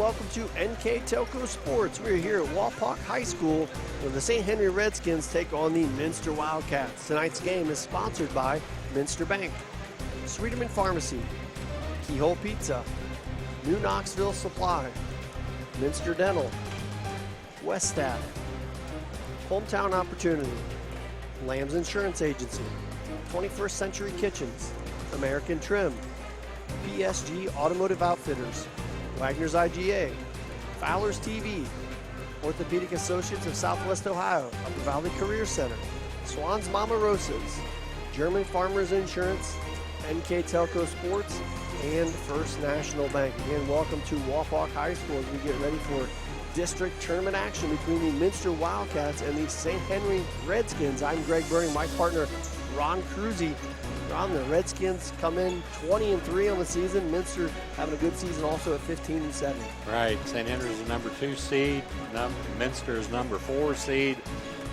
welcome to NKTelco Sports. We're here at Wapak High School where the St. Henry Redskins take on the Minster Wildcats. Tonight's game is sponsored by Minster Bank, Sweeterman Pharmacy, Keyhole Pizza, New Knoxville Supply, Minster Dental, West Staff, Hometown Opportunity, Lamb's Insurance Agency, 21st Century Kitchens, American Trim, PSG Automotive Outfitters, Wagner's IGA, Fowler's TV, Orthopedic Associates of Southwest Ohio, Upper Valley Career Center, Swan's Mama Rosa's, German Farmers Insurance, NKTelco Sports, and First National Bank. Again, welcome to Wapak High School as we get ready for district tournament action between the Minster Wildcats and the St. Henry Redskins. I'm Greg Burning, my partner Ron Cruzy. Ron, the Redskins come in 20-3 on the season. Minster having a good season also at 15-7. Right, St. Henry's the number 2 seed. Minster is number 4 seed.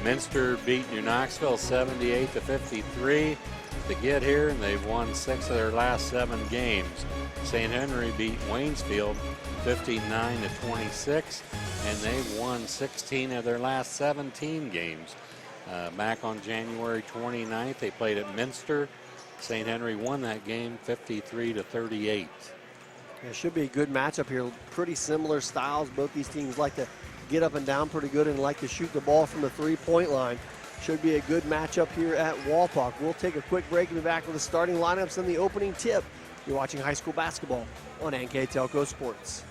Minster beat New Knoxville 78-53 to get here, and they've won 6 of their last 7 games. St. Henry beat Waynesfield 59-26, and they've won 16 of their last 17 games. Back on January 29th, they played at Minster. St. Henry won that game 53-38. It should be a good matchup here. Pretty similar styles. Both these teams like to get up and down pretty good and like to shoot the ball from the three-point line. Should be a good matchup here at Wapak. We'll take a quick break and be back with the starting lineups and the opening tip. You're watching high school basketball on NKTelco Sports.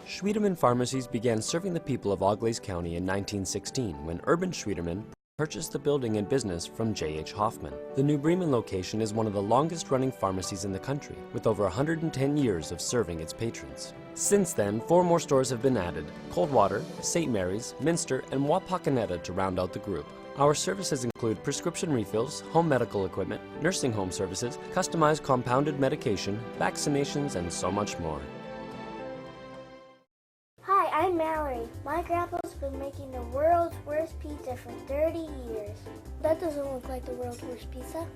Sweeterman Pharmacies began serving the people of Auglaize County in 1916 when Urban Sweeterman purchased the building and business from J.H. Hoffman. The New Bremen location is one of the longest-running pharmacies in the country, with over 110 years of serving its patrons. Since then, 4 more stores have been added: Coldwater, St. Mary's, Minster, and Wapakoneta to round out the group. Our services include prescription refills, home medical equipment, nursing home services, customized compounded medication, vaccinations, and so much more. Hi, I'm Mallory. My grandpa's been making the world's worst pizza for 30 years. That doesn't look like the world's worst pizza.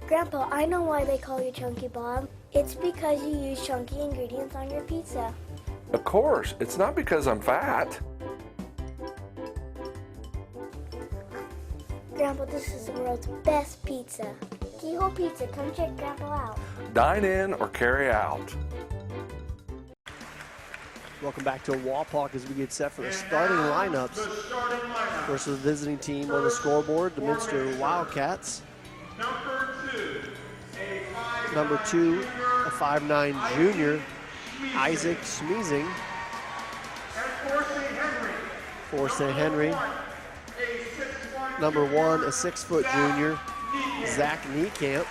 Grandpa, I know why they call you Chunky Bob. It's because you use chunky ingredients on your pizza. Of course, it's not because I'm fat. Grandpa, this is the world's best pizza. Keyhole Pizza, come check Grandpa out. Dine in or carry out. Welcome back to Wapak as we get set for the starting lineups. First, the visiting team on the scoreboard, the Minster Wildcats. Number 2, a 5'9" junior, Isaac Schmeezing. For St. Henry. Number 1, a 6-foot junior, Zach Niekamp.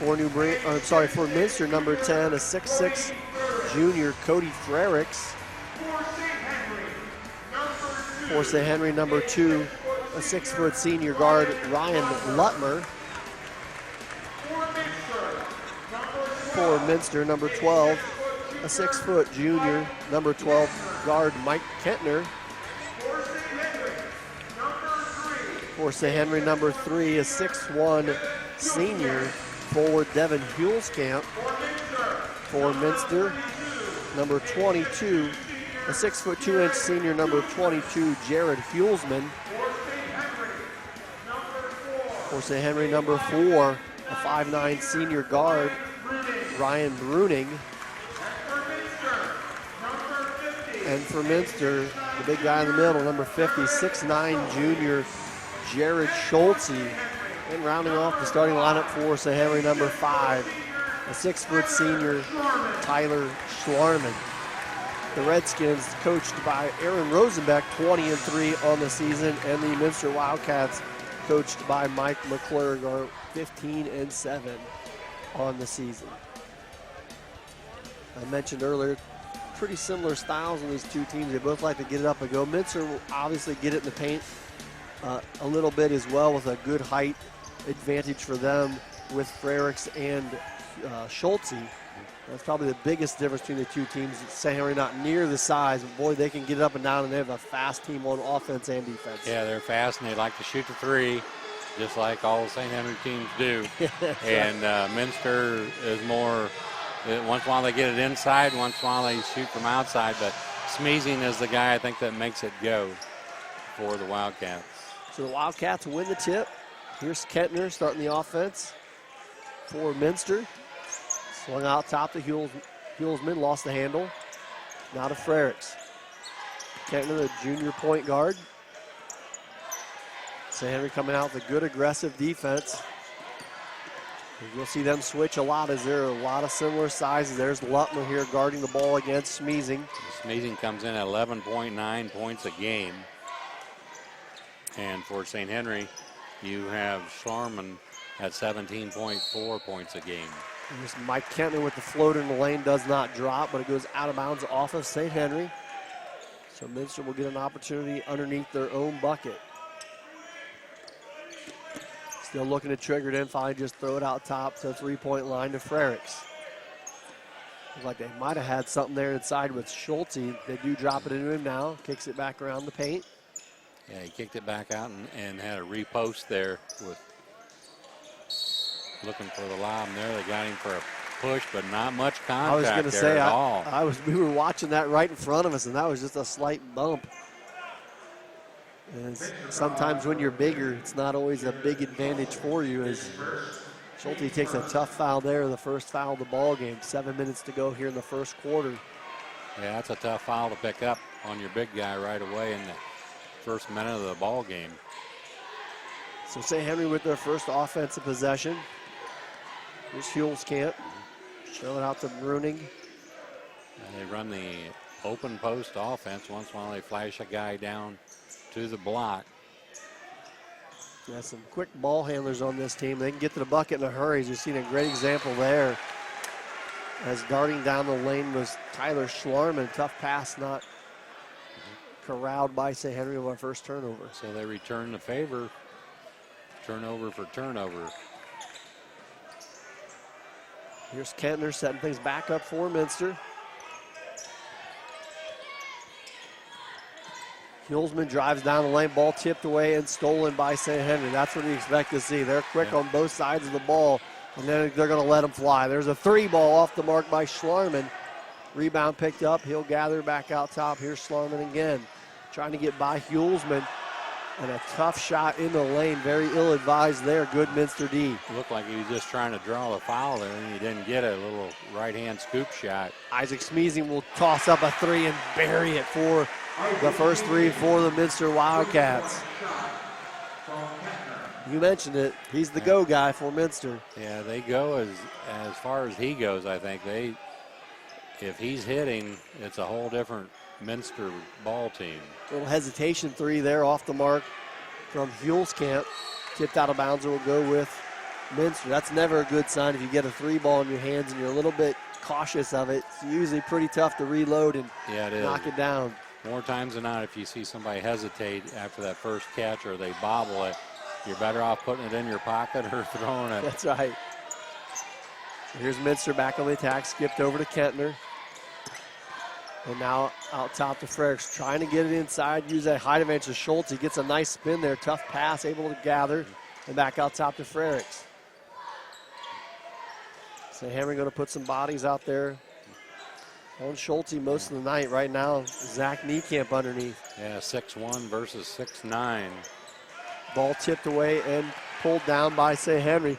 For Minster, number 10, a 6'6" junior, Cody Frericks. For St. Henry, number 2, a 6-foot senior guard, Ryan Lutmer. For Minster, number 12, a 6-foot junior, number 12 guard, Mike Kentner. For St. Henry, number 3, a 6'1" senior, forward Devin Hulskamp. For Minster, number 22, a 6'2" senior, number 22, Jared Hulsman. For St. Henry, number 4, a 5'9" senior guard, Ryan Bruning. And for Minster, the big guy in the middle, number 50, 6'9" junior, Jared Schultze. And rounding off the starting lineup for St. Henry, number 5, a 6-foot senior, Tyler Schlarman. The Redskins, coached by Aaron Rosenbeck, 20-3 on the season, and the Minster Wildcats, coached by Mike McClurg, are 15-7 on the season. I mentioned earlier, pretty similar styles in these two teams. They both like to get it up and go. Minster will obviously get it in the paint a little bit as well, with a good height advantage for them with Frericks and Schultze. That's probably the biggest difference between the two teams. St. Henry not near the size, but boy, they can get it up and down, and they have a fast team on offense and defense. Yeah, they're fast, and they like to shoot the 3. just like all St. Henry teams do. And Minster is more, once in a while they get it inside, once in a while they shoot from outside, but Smeezing is the guy I think that makes it go for the Wildcats. So the Wildcats win the tip. Here's Kentner starting the offense for Minster. Swung out top to Hulsman, lost the handle. Now to Frericks. Kentner, the junior point guard. St. Henry coming out with a good aggressive defense. You'll see them switch a lot as there are a lot of similar sizes. There's Lutmer here guarding the ball against Smeezing. Smeezing comes in at 11.9 points a game. And for St. Henry, you have Schlarman at 17.4 points a game. Here's Mike Kentner with the floater in the lane, does not drop, but it goes out of bounds off of St. Henry. So Minster will get an opportunity underneath their own bucket. Still looking to trigger it in, finally just throw it out top to the three-point line to Frericks. Looks like they might have had something there inside with Schulte. They do drop it into him now, kicks it back around the paint. Yeah, he kicked it back out and had a repost there with looking for the lob there. They got him for a push, but not much contact. I was going to say, at all. we were watching that right in front of us, and that was just a slight bump. And sometimes when you're bigger, it's not always a big advantage for you. As Schulte takes a tough foul there, the first foul of the ball game. 7 minutes to go here in the first quarter. Yeah, that's a tough foul to pick up on your big guy right away in the first minute of the ball game. So St. Henry with their first offensive possession. Here's Hulskamp. Show it out to Bruning. And they run the open post offense. Once in a while they flash a guy down to the block. Yeah, some quick ball handlers on this team. They can get to the bucket in a hurry. As you've seen a great example there. As darting down the lane was Tyler Schlarman. Tough pass, not corralled by St. Henry on our first turnover. So they return the favor. Turnover for turnover. Here's Kentner setting things back up for Minster. Hulsman drives down the lane, ball tipped away and stolen by St. Henry. That's what you expect to see. They're quick on both sides of the ball, and then they're going to let them fly. There's a three ball off the mark by Schlarman. Rebound picked up. He'll gather back out top. Here's Schlarman again, trying to get by Hulsman. And a tough shot in the lane. Very ill-advised there. Good Minster D. Looked like he was just trying to draw the foul there, and he didn't get it. A little right-hand scoop shot. Isaac Smeezing will toss up a three and bury it for the first three for the Minster Wildcats. You mentioned it. He's the go guy for Minster. Yeah, they go as far as he goes, I think. If he's hitting, it's a whole different Minster ball team. Little hesitation three there off the mark from Hulskamp. Tipped out of bounds. It will go with Minster. That's never a good sign if you get a three ball in your hands and you're a little bit cautious of it. It's usually pretty tough to reload and knock it down. More times than not, if you see somebody hesitate after that first catch or they bobble it, you're better off putting it in your pocket or throwing it. That's right. Here's Minster back on the attack. Skipped over to Kentner. And now out top to Frericks, trying to get it inside, use that height advantage to Schulte. He gets a nice spin there, tough pass, able to gather, and back out top to Frericks. St. Henry going to put some bodies out there on Schulte most of the night. Right now, Zach Niekamp underneath. Yeah, 6'1" versus 6'9". Ball tipped away and pulled down by St. Henry.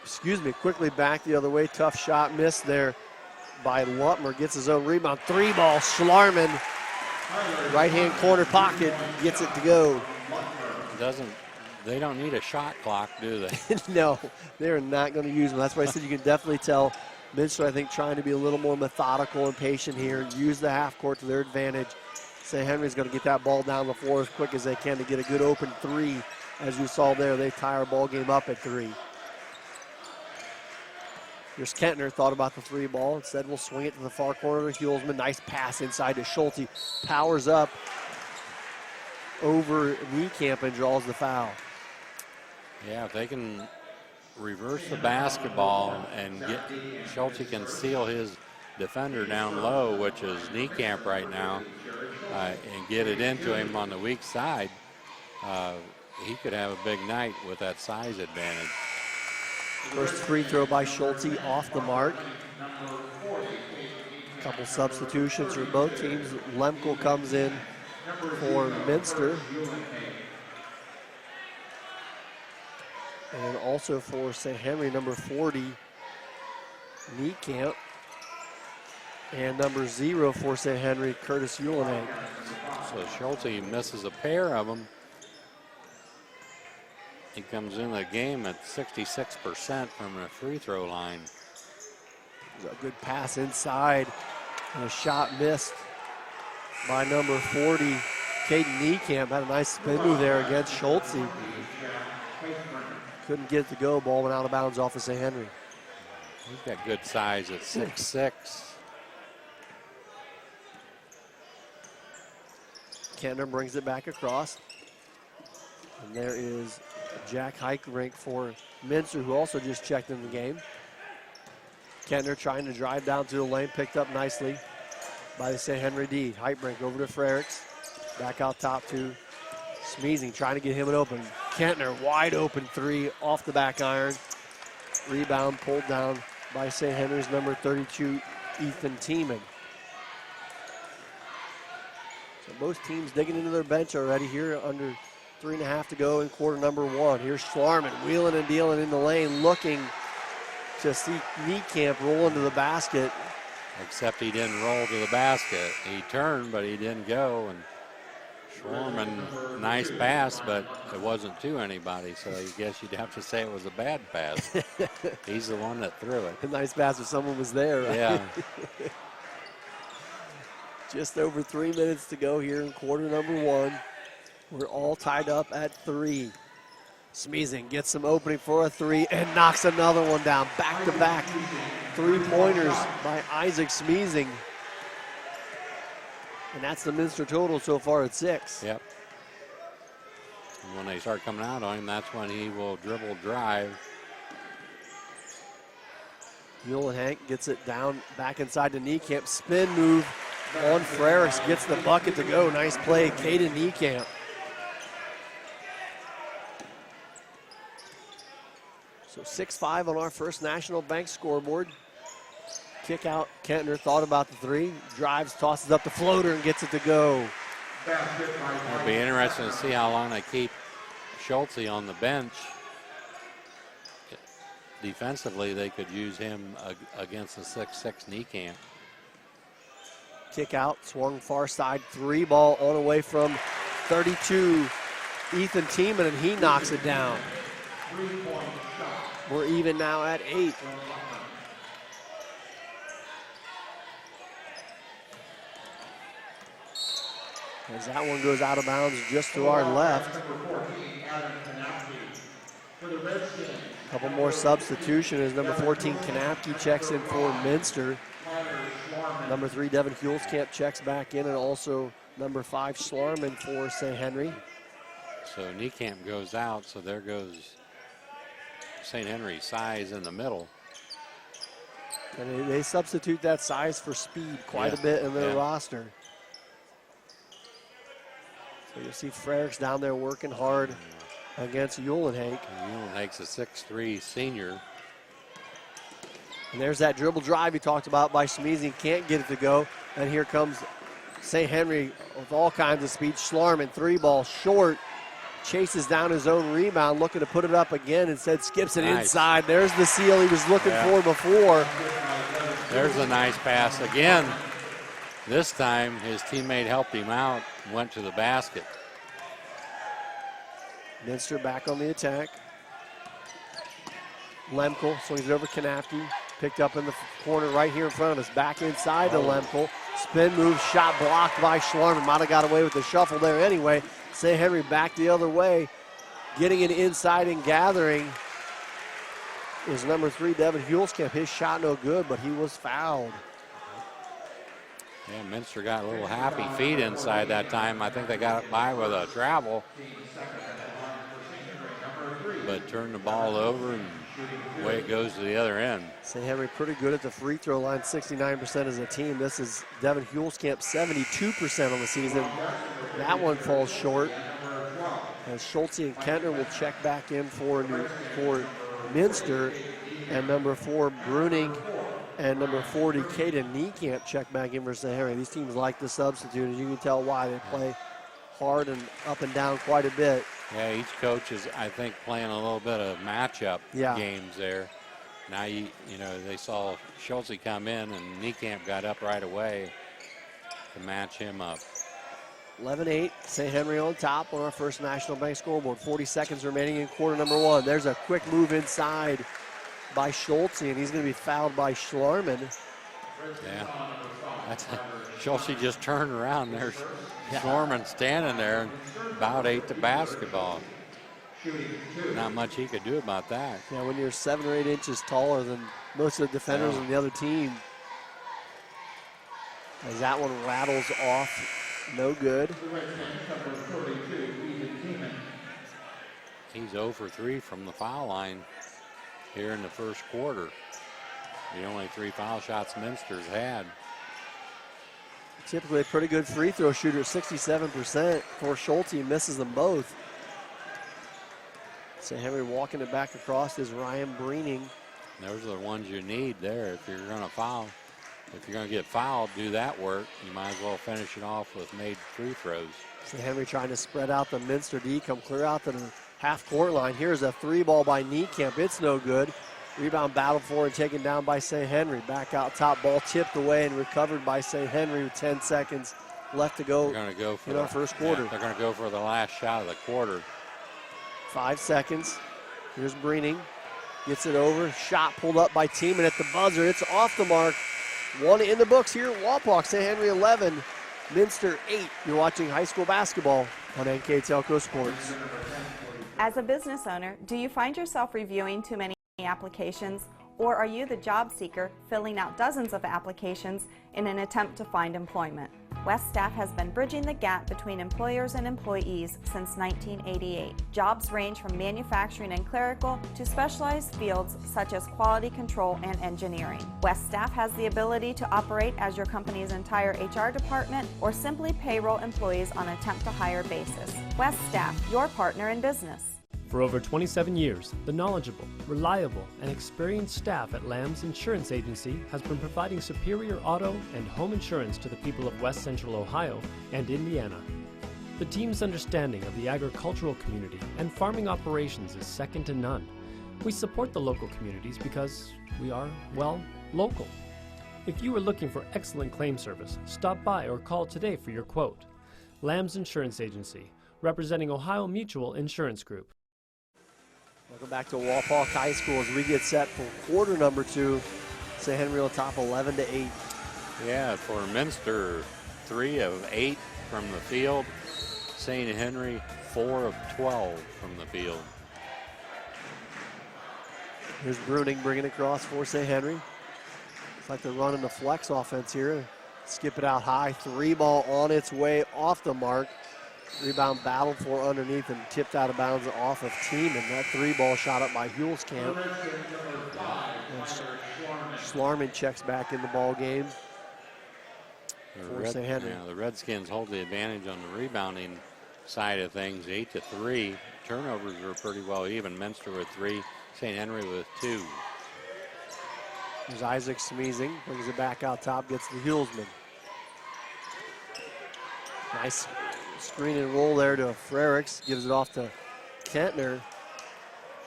Excuse me, quickly back the other way. Tough shot missed there by Lutmer. Gets his own rebound. Three ball, Schlarman. Right-hand corner pocket, gets it to go. They don't need a shot clock, do they? No, they're not going to use them. That's why I said you can definitely tell Minster, I think, trying to be a little more methodical and patient here. Use the half court to their advantage. St. Henry's going to get that ball down the floor as quick as they can to get a good open three. As you saw there, they tie our ball game up at three. Here's Kentner, thought about the three ball. Instead, we'll swing it to the far corner to Hulsman. Nice pass inside to Schulte. Powers up over Niekamp and draws the foul. Yeah, if they can reverse the basketball and get Schulte can seal his defender down low, which is Niekamp right now, and get it into him on the weak side. he could have a big night with that size advantage. First free throw by Schulte off the mark. Couple substitutions for both teams. Lemkel comes in for Minster. And also for St. Henry, number 40, Niekamp. And number 0 for St. Henry, Curtis Uhlenhake. So Schulte misses a pair of them. He comes in the game at 66% from the free throw line. A good pass inside. And a shot missed by number 40, Caden Niekamp. Had a nice spin move there against Schulte. Couldn't get it to go. Ball went out of bounds off of St. Henry. He's got good size at 6'6". Kentner brings it back across. And there is Jack Heikerink for Minster, who also just checked in the game. Kentner trying to drive down to the lane, picked up nicely by the St. Henry D. Heikerink over to Frericks. Back out top to Smeezing, trying to get him an open. Kentner, wide open three off the back iron. Rebound pulled down by St. Henry's number 32, Ethan Tiemann. So both teams digging into their bench already here, under 3.5 to go in quarter number 1. Here's Schlarman wheeling and dealing in the lane, looking to see Niekamp roll into the basket. Except he didn't roll to the basket. He turned, but he didn't go. And Schlarman, nice pass, but it wasn't to anybody, so I guess you'd have to say it was a bad pass. He's the one that threw it. A nice pass if someone was there, right? Yeah. Just over 3 minutes to go here in quarter number 1. We're all tied up at 3. Smeezing gets some opening for a 3 and knocks another one down. Back-to-back 3-pointers by Isaac Smeezing. And that's the Minster total so far at 6. Yep. And when they start coming out on him, that's when he will dribble drive. Uhlenhake gets it down back inside to Niekamp. Spin move on Frericks, gets the bucket to go. Nice play, Caden Niekamp. So 6-5 on our First National Bank scoreboard. Kick out, Kentner thought about the 3, drives, tosses up the floater and gets it to go. It'll be interesting to see how long they keep Schulte on the bench. Defensively, they could use him against the 6'6" Niekamp. Kick out, swung far side, 3 ball on away from 32, Ethan Tiemann, and he knocks it down. We're even now at 8. As that one goes out of bounds just to our left. A couple more substitution as number 14, Kanapke, checks in for Minster. Number 3, Devin Hulskamp checks back in, and also number 5, Schlarman for St. Henry. So Niekamp goes out, so there goes St. Henry size in the middle. And they substitute that size for speed quite a bit in their roster. So you'll see Frericks down there working hard against Uhlenhake. Uhlenhake's a 6'3" senior. And there's that dribble drive he talked about by Smeezing. Can't get it to go. And here comes St. Henry with all kinds of speed. Schlarman, 3 ball short. Chases down his own rebound, looking to put it up again. Instead skips it inside. There's the seal he was looking for before. There's a nice pass again. This time his teammate helped him out, went to the basket. Minster back on the attack. Lemkel swings it over Kanapke. Picked up in the corner right here in front of us. Back inside to Lemkel. Spin move, shot blocked by Schlarman. Might have got away with the shuffle there anyway. St. Henry back the other way. Getting it inside and gathering is number 3, Devin Hulskamp. His shot no good, but he was fouled. Yeah, Minster got a little happy feet inside that time. I think they got it by with a travel. But turned the ball over and away it goes to the other end. St. Henry pretty good at the free throw line, 69% as a team. This is Devin Hulskamp, 72% on the season. That one falls short. As Schulte and Kentner will check back in for Minster, and number 4 Bruning and number 40 Caden Niekamp check back in for St. Henry. These teams like the substitute, and you can tell why. They play hard and up and down quite a bit. Yeah, each coach is, I think, playing a little bit of matchup games there. Now, you know, they saw Schulte come in, and Niekamp got up right away to match him up. 11-8, St. Henry on top on our first National Bank scoreboard. 40 seconds remaining in quarter number 1. There's a quick move inside by Schulte, and he's going to be fouled by Schlarman. Yeah, Schulte just turned around. There's Schlarman standing there and about ate the basketball. Not much he could do about that. Yeah, when you're 7 or 8 inches taller than most of the defenders on the other team. As that one rattles off, no good. He's 0 for 3 from the foul line here in the first quarter. The only 3 foul shots Minster's had. Typically a pretty good free throw shooter, 67%. For Schulte, he misses them both. St. Henry walking it back across is Ryan Breening. Those are the ones you need there if you're going to foul. If you're going to get fouled, do that work. You might as well finish it off with made free throws. St. Henry trying to spread out the Minster D, come clear out to the half-court line. Here's a 3-ball by Niekamp. It's no good. Rebound battle for and taken down by St. Henry. Back out top, ball tipped away and recovered by St. Henry with 10 seconds left to go, in our first quarter. Yeah, they're going to go for the last shot of the quarter. 5 seconds. Here's Breening. Gets it over. Shot pulled up by Tiemann at the buzzer. It's off the mark. 1 in the books here at Wapak. St. Henry 11, Minster 8. You're watching high school basketball on NKTelco Sports. As a business owner, do you find yourself reviewing too many applications, or are you the job seeker filling out dozens of applications in an attempt to find employment? West Staff has been bridging the gap between employers and employees since 1988. Jobs range from manufacturing and clerical to specialized fields such as quality control and engineering. West Staff has the ability to operate as your company's entire HR department or simply payroll employees on a temp-to-hire basis. West Staff, your partner in business. For over 27 years, the knowledgeable, reliable, and experienced staff at Lamb's Insurance Agency has been providing superior auto and home insurance to the people of West Central Ohio and Indiana. The team's understanding of the agricultural community and farming operations is second to none. We support the local communities because we are, well, local. If you are looking for excellent claim service, stop by or call today for your quote. Lamb's Insurance Agency, representing Ohio Mutual Insurance Group. Welcome back to Wapak High School as we get set for quarter number 2. St. Henry on top 11-8. Yeah, for Minster, 3 of 8 from the field. St. Henry, 4 of 12 from the field. Here's Bruning bringing it across for St. Henry. It's like they're running the flex offense here. Skip it out high. 3-ball on its way off the mark. Rebound battled for underneath and tipped out of bounds off of Tiemann. That 3-ball shot up by Hulskamp. Schlarman checks back in the ball game for St. Henry. Yeah, the Redskins hold the advantage on the rebounding side of things, 8-3. Turnovers were pretty well even. Minster with 3, St. Henry with 2. There's Isaac Smeezing, brings it back out top, gets the Hulsman. Nice screen and roll there to Frericks, gives it off to Kentner.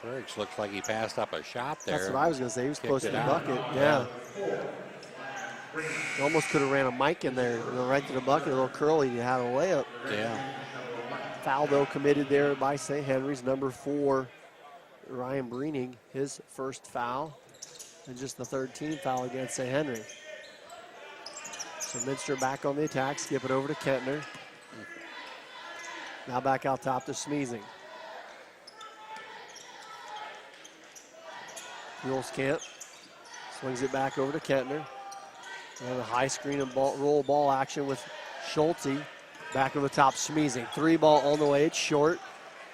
Frericks looks like he passed up a shot there. That's what I was going to say. He was close to the bucket. Yeah. He almost could have ran a mic in there, right to the bucket. A little curly. He had a layup. Yeah. Foul, though, committed there by St. Henry's number 4, Ryan Breening. His first foul, and just the third team foul against St. Henry. So Minster back on the attack. Skip it over to Kentner. Now back out top to Smeezing. Hulskamp swings it back over to Kentner. And a high screen and roll ball action with Schulte. Back over the top, Smeezing. 3-ball on the way, it's short.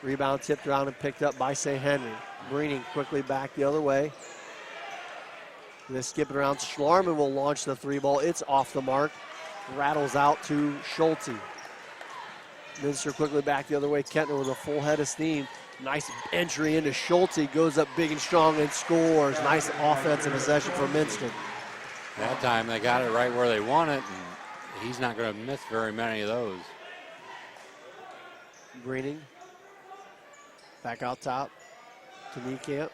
Rebound tipped around and picked up by St. Henry. Breening quickly back the other way. They skip it around. Schlarman will launch the 3-ball. It's off the mark. Rattles out to Schulte. Minster quickly back the other way. Kentner with a full head of steam. Nice entry into Schulte. Goes up big and strong and scores. Nice offensive possession for Minster. That time they got it right where they want it, and he's not going to miss very many of those. Greening. Back out top to Niekamp.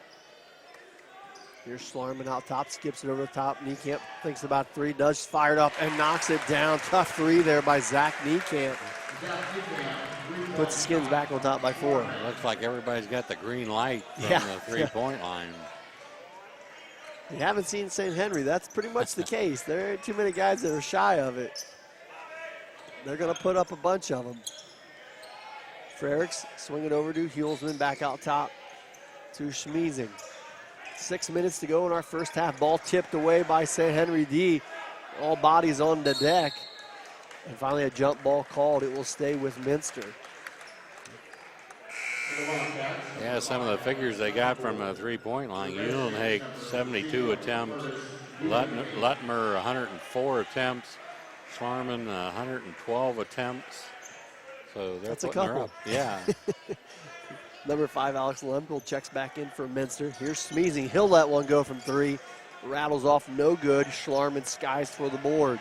Here's Schlarman out top, skips it over the top. Niekamp thinks about three, does fire it up and knocks it down. Tough three there by Zach Niekamp. Puts the Skins back on top by 4. It looks like everybody's got the green light from the three-point line. You haven't seen St. Henry. That's pretty much the case. There aren't too many guys that are shy of it. They're going to put up a bunch of them. Frericks swing it over to Hulsman, back out top to Schmiesing. 6 minutes to go in our first half. Ball tipped away by St. Henry D. All bodies on the deck. And finally a jump ball called. It will stay with Minster. Yeah, some of the figures they got from the three-point line. Uhlenhage, 72 attempts. Lutmer, 104 attempts. Schlarman, 112 attempts. So that's a couple. Yeah. Number 5, Alex Lemkel checks back in for Minster. Here's Schmiesing. He'll let one go from 3. Rattles off, no good. Schlarman skies for the board.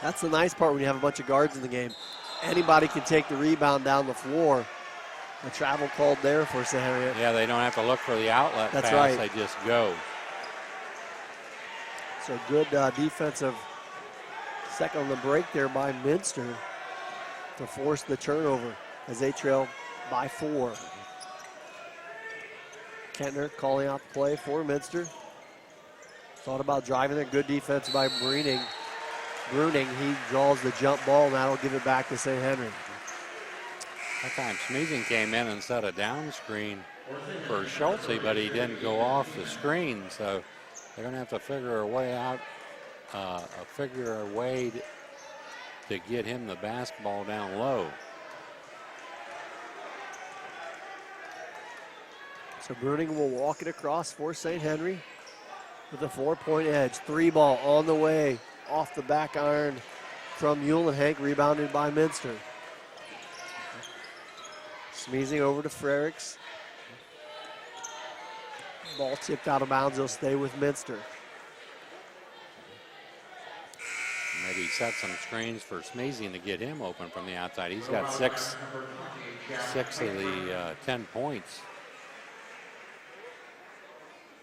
That's the nice part when you have a bunch of guards in the game. Anybody can take the rebound down the floor. A travel called there for St. Henry. Yeah, they don't have to look for the outlet That's pass. right. They just go. So good defensive second on the break there by Minster to force the turnover as they trail by 4. Kentner calling out the play for Minster. Thought about driving there. Good defense by Bruning. He draws the jump ball, and that'll give it back to St. Henry. That time Schmiesing came in and set a down screen for Schulte, but he didn't go off the screen, so they're going to have to figure a way out, to get him the basketball down low. So Bruning will walk it across for St. Henry with a 4-point edge. 3 ball on the way off the back iron from Uhlenhage, rebounded by Minster. Schmiesing over to Frericks. Ball tipped out of bounds. He'll stay with Minster. Maybe set some screens for Schmiesing to get him open from the outside. He's got six of the 10 points.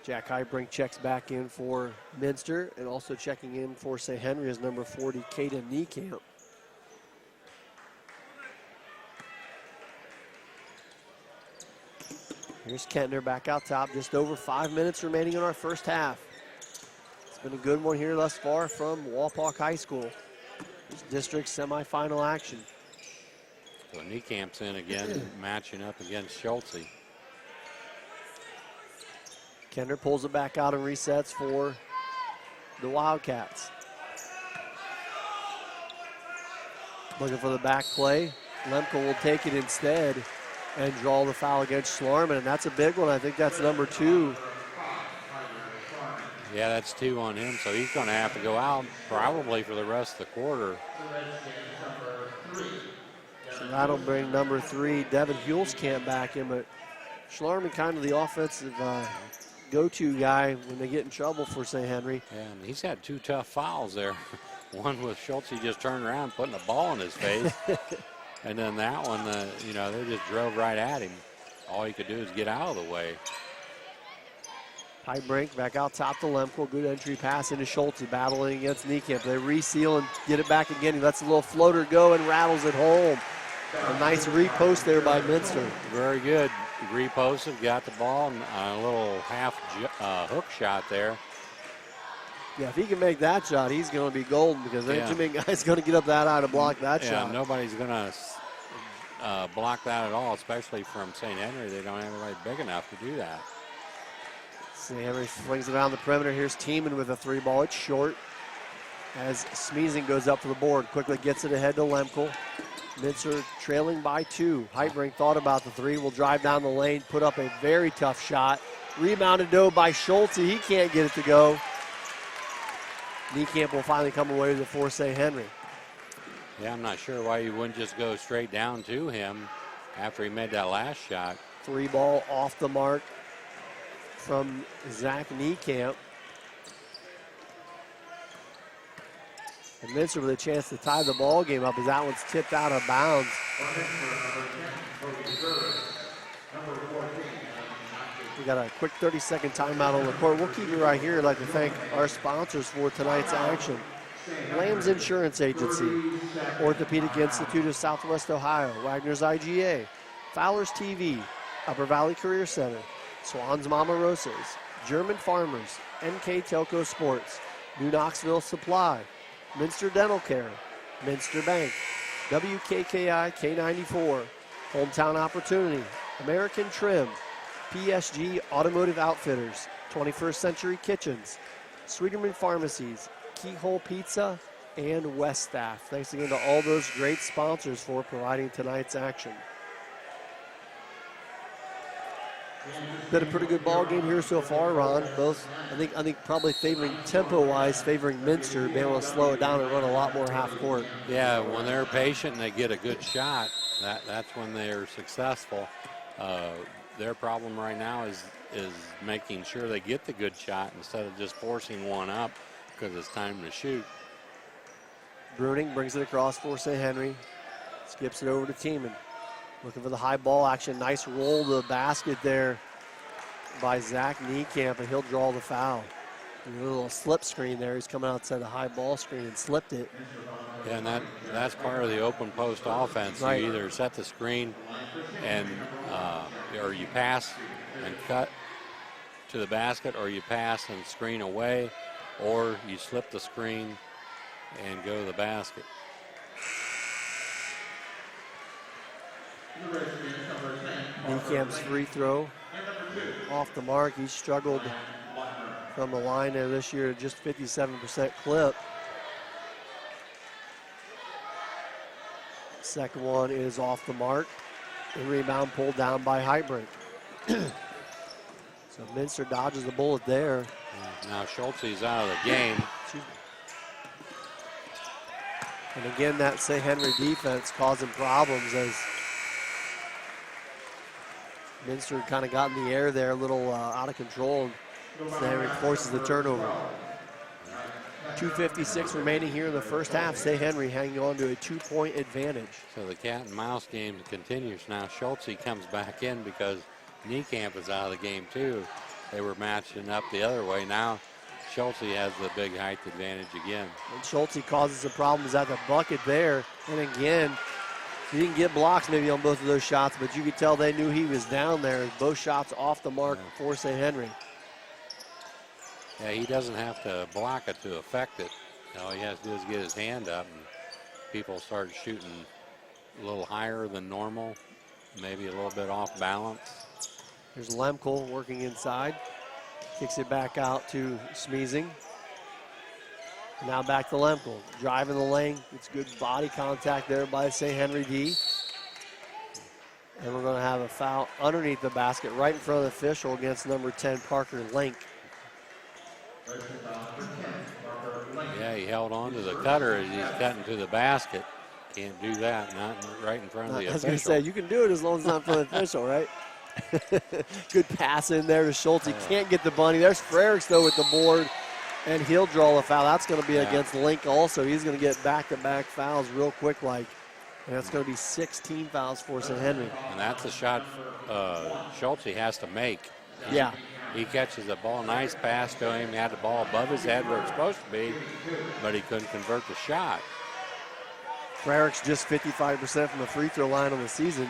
Jack Heibrink checks back in for Minster, and also checking in for St. Henry is number 40, Caden Niekamp. Here's Kentner back out top. Just over 5 minutes remaining in our first half. It's been a good one here thus far from Wapak High School. This district semifinal action. So Niekamp's in again, matching up against Schulte. Kentner pulls it back out and resets for the Wildcats. Looking for the back play. Lemke will take it instead and draw the foul against Schlarman, and that's a big one. I think that's number 2. Yeah, that's 2 on him, so he's going to have to go out probably for the rest of the quarter. So that'll bring number 3, Devin Hulskamp, back in, but Schlarman kind of the offensive go-to guy when they get in trouble for St. Henry. Yeah, and he's had 2 tough fouls there. One with Schultz, he just turned around putting a ball in his face. And then that one, they just drove right at him. All he could do is get out of the way. Heibrink back out top to Lemke. Good entry pass into Schulte, battling against Niekamp. They reseal and get it back again. He lets a little floater go and rattles it home. A nice repost there by Minster. Very good. Reposted, got the ball, and a little half hook shot there. Yeah, if he can make that shot, he's going to be golden, because there ain't too many guys going to get up that high to block that shot. Nobody's going to block that at all, especially from St. Henry. They don't have anybody big enough to do that. St. Henry flings it around the perimeter. Here's Tiemann with a 3-ball. It's short as Schmiesing goes up for the board. Quickly gets it ahead to Lemke. Minster trailing by 2. Heibrink thought about the 3. Will drive down the lane, put up a very tough shot. Rebounded though by Schulte. He can't get it to go. Niekamp will finally come away with it for St. Henry. Yeah, I'm not sure why you wouldn't just go straight down to him after he made that last shot. 3 ball off the mark from Zach Niekamp. And Minster with a chance to tie the ball game up as that one's tipped out of bounds. We got a quick 30-second timeout on the court. We'll keep you right here. I'd like to thank our sponsors for tonight's action. Lamb's Insurance Agency, Orthopedic Institute of Southwest Ohio, Wagner's IGA, Fowler's TV, Upper Valley Career Center, Swan's Mama Rosas, German Farmers, NKTelco Sports, New Knoxville Supply, Minster Dental Care, Minster Bank, WKKI K94, Hometown Opportunity, American Trim, PSG Automotive Outfitters, 21st Century Kitchens, Sweeterman Pharmacies, Keyhole Pizza, and West Staff. Thanks again to all those great sponsors for providing tonight's action. Been a pretty good ball game here so far, Ron. Both, I think probably favoring tempo-wise, favoring Minster, being able to slow it down and run a lot more half court. Yeah, when they're patient and they get a good shot, that's when they're successful. Their problem right now is making sure they get the good shot instead of just forcing one up because it's time to shoot. Bruning brings it across for St. Henry. Skips it over to Tiemann. Looking for the high ball action. Nice roll to the basket there by Zach Niekamp, and he'll draw the foul. A little slip screen there. He's coming outside the high ball screen and slipped it. Yeah, and that's part of the open post offense. Right. You either set the screen and or you pass and cut to the basket, or you pass and screen away, or you slip the screen and go to the basket. Niecamp's free throw off the mark. He struggled from the line there this year, just 57% clip. Second one is off the mark. The rebound pulled down by Heitbrink. So Minster dodges the bullet there. Now Schulte's out of the game. And again, that St. Henry defense causing problems as Minster kind of got in the air there, a little out of control. St. Henry forces the turnover. 2:56 remaining here in the first half. St. Henry hanging on to a 2-point advantage. So the cat and mouse game continues. Now Schulte comes back in because Niekamp is out of the game too. They were matching up the other way. Now Schulte has the big height advantage again. And Schulte causes some problems at the bucket there. And again, he didn't get blocks maybe on both of those shots, but you could tell they knew he was down there. Both shots off the mark for St. Henry. Yeah, he doesn't have to block it to affect it. All he has to do is get his hand up, and people start shooting a little higher than normal, maybe a little bit off balance. Here's Lemkel working inside. Kicks it back out to Smeezing. Now back to Lemkel. Driving the lane. It's good body contact there by St. Henry D. And we're going to have a foul underneath the basket right in front of the official against number 10, Parker Link. Yeah, he held on to the cutter as he's cutting to the basket. Can't do that, not right in front of the official. I was going to say, you can do it as long as it's not in front of the official, right? Good pass in there to Schulte. Can't get the bunny. There's Frerichs, though, with the board, and he'll draw a foul. That's going to be against Link also. He's going to get back-to-back fouls real quick like. And that's going to be 16 fouls for St. Henry. And that's a shot Schulte has to make. Yeah. He catches the ball, nice pass to him. He had the ball above his head where it's supposed to be, but he couldn't convert the shot. Frerichs just 55% from the free throw line on the season.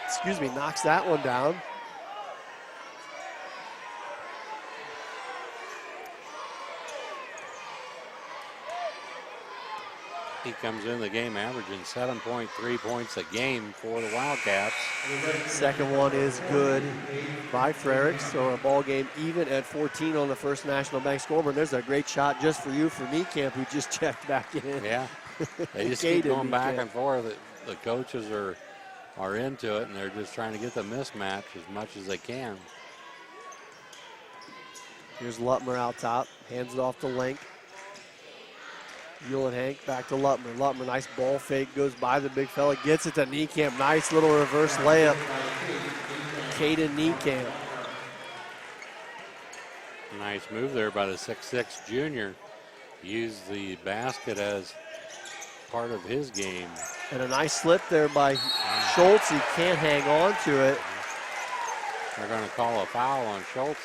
Excuse me, knocks that one down. He comes in the game averaging 7.3 points a game for the Wildcats. Second one is good by Frerichs. So a ball game even at 14 on the First National Bank scoreboard. There's a great shot just for you for Niekamp, who just checked back in. Yeah, they just keep going back and forth. The coaches are into it, and they're just trying to get the mismatch as much as they can. Here's Lutmer out top, hands it off to Link. Hank back to Lutmer. Lutmer, nice ball fake, goes by the big fella, gets it to Niekamp. Nice little reverse layup. Caden Niekamp. Nice move there by the 6'6" junior. Used the basket as part of his game. And a nice slip there by Schultz. He can't hang on to it. They're going to call a foul on Schultz.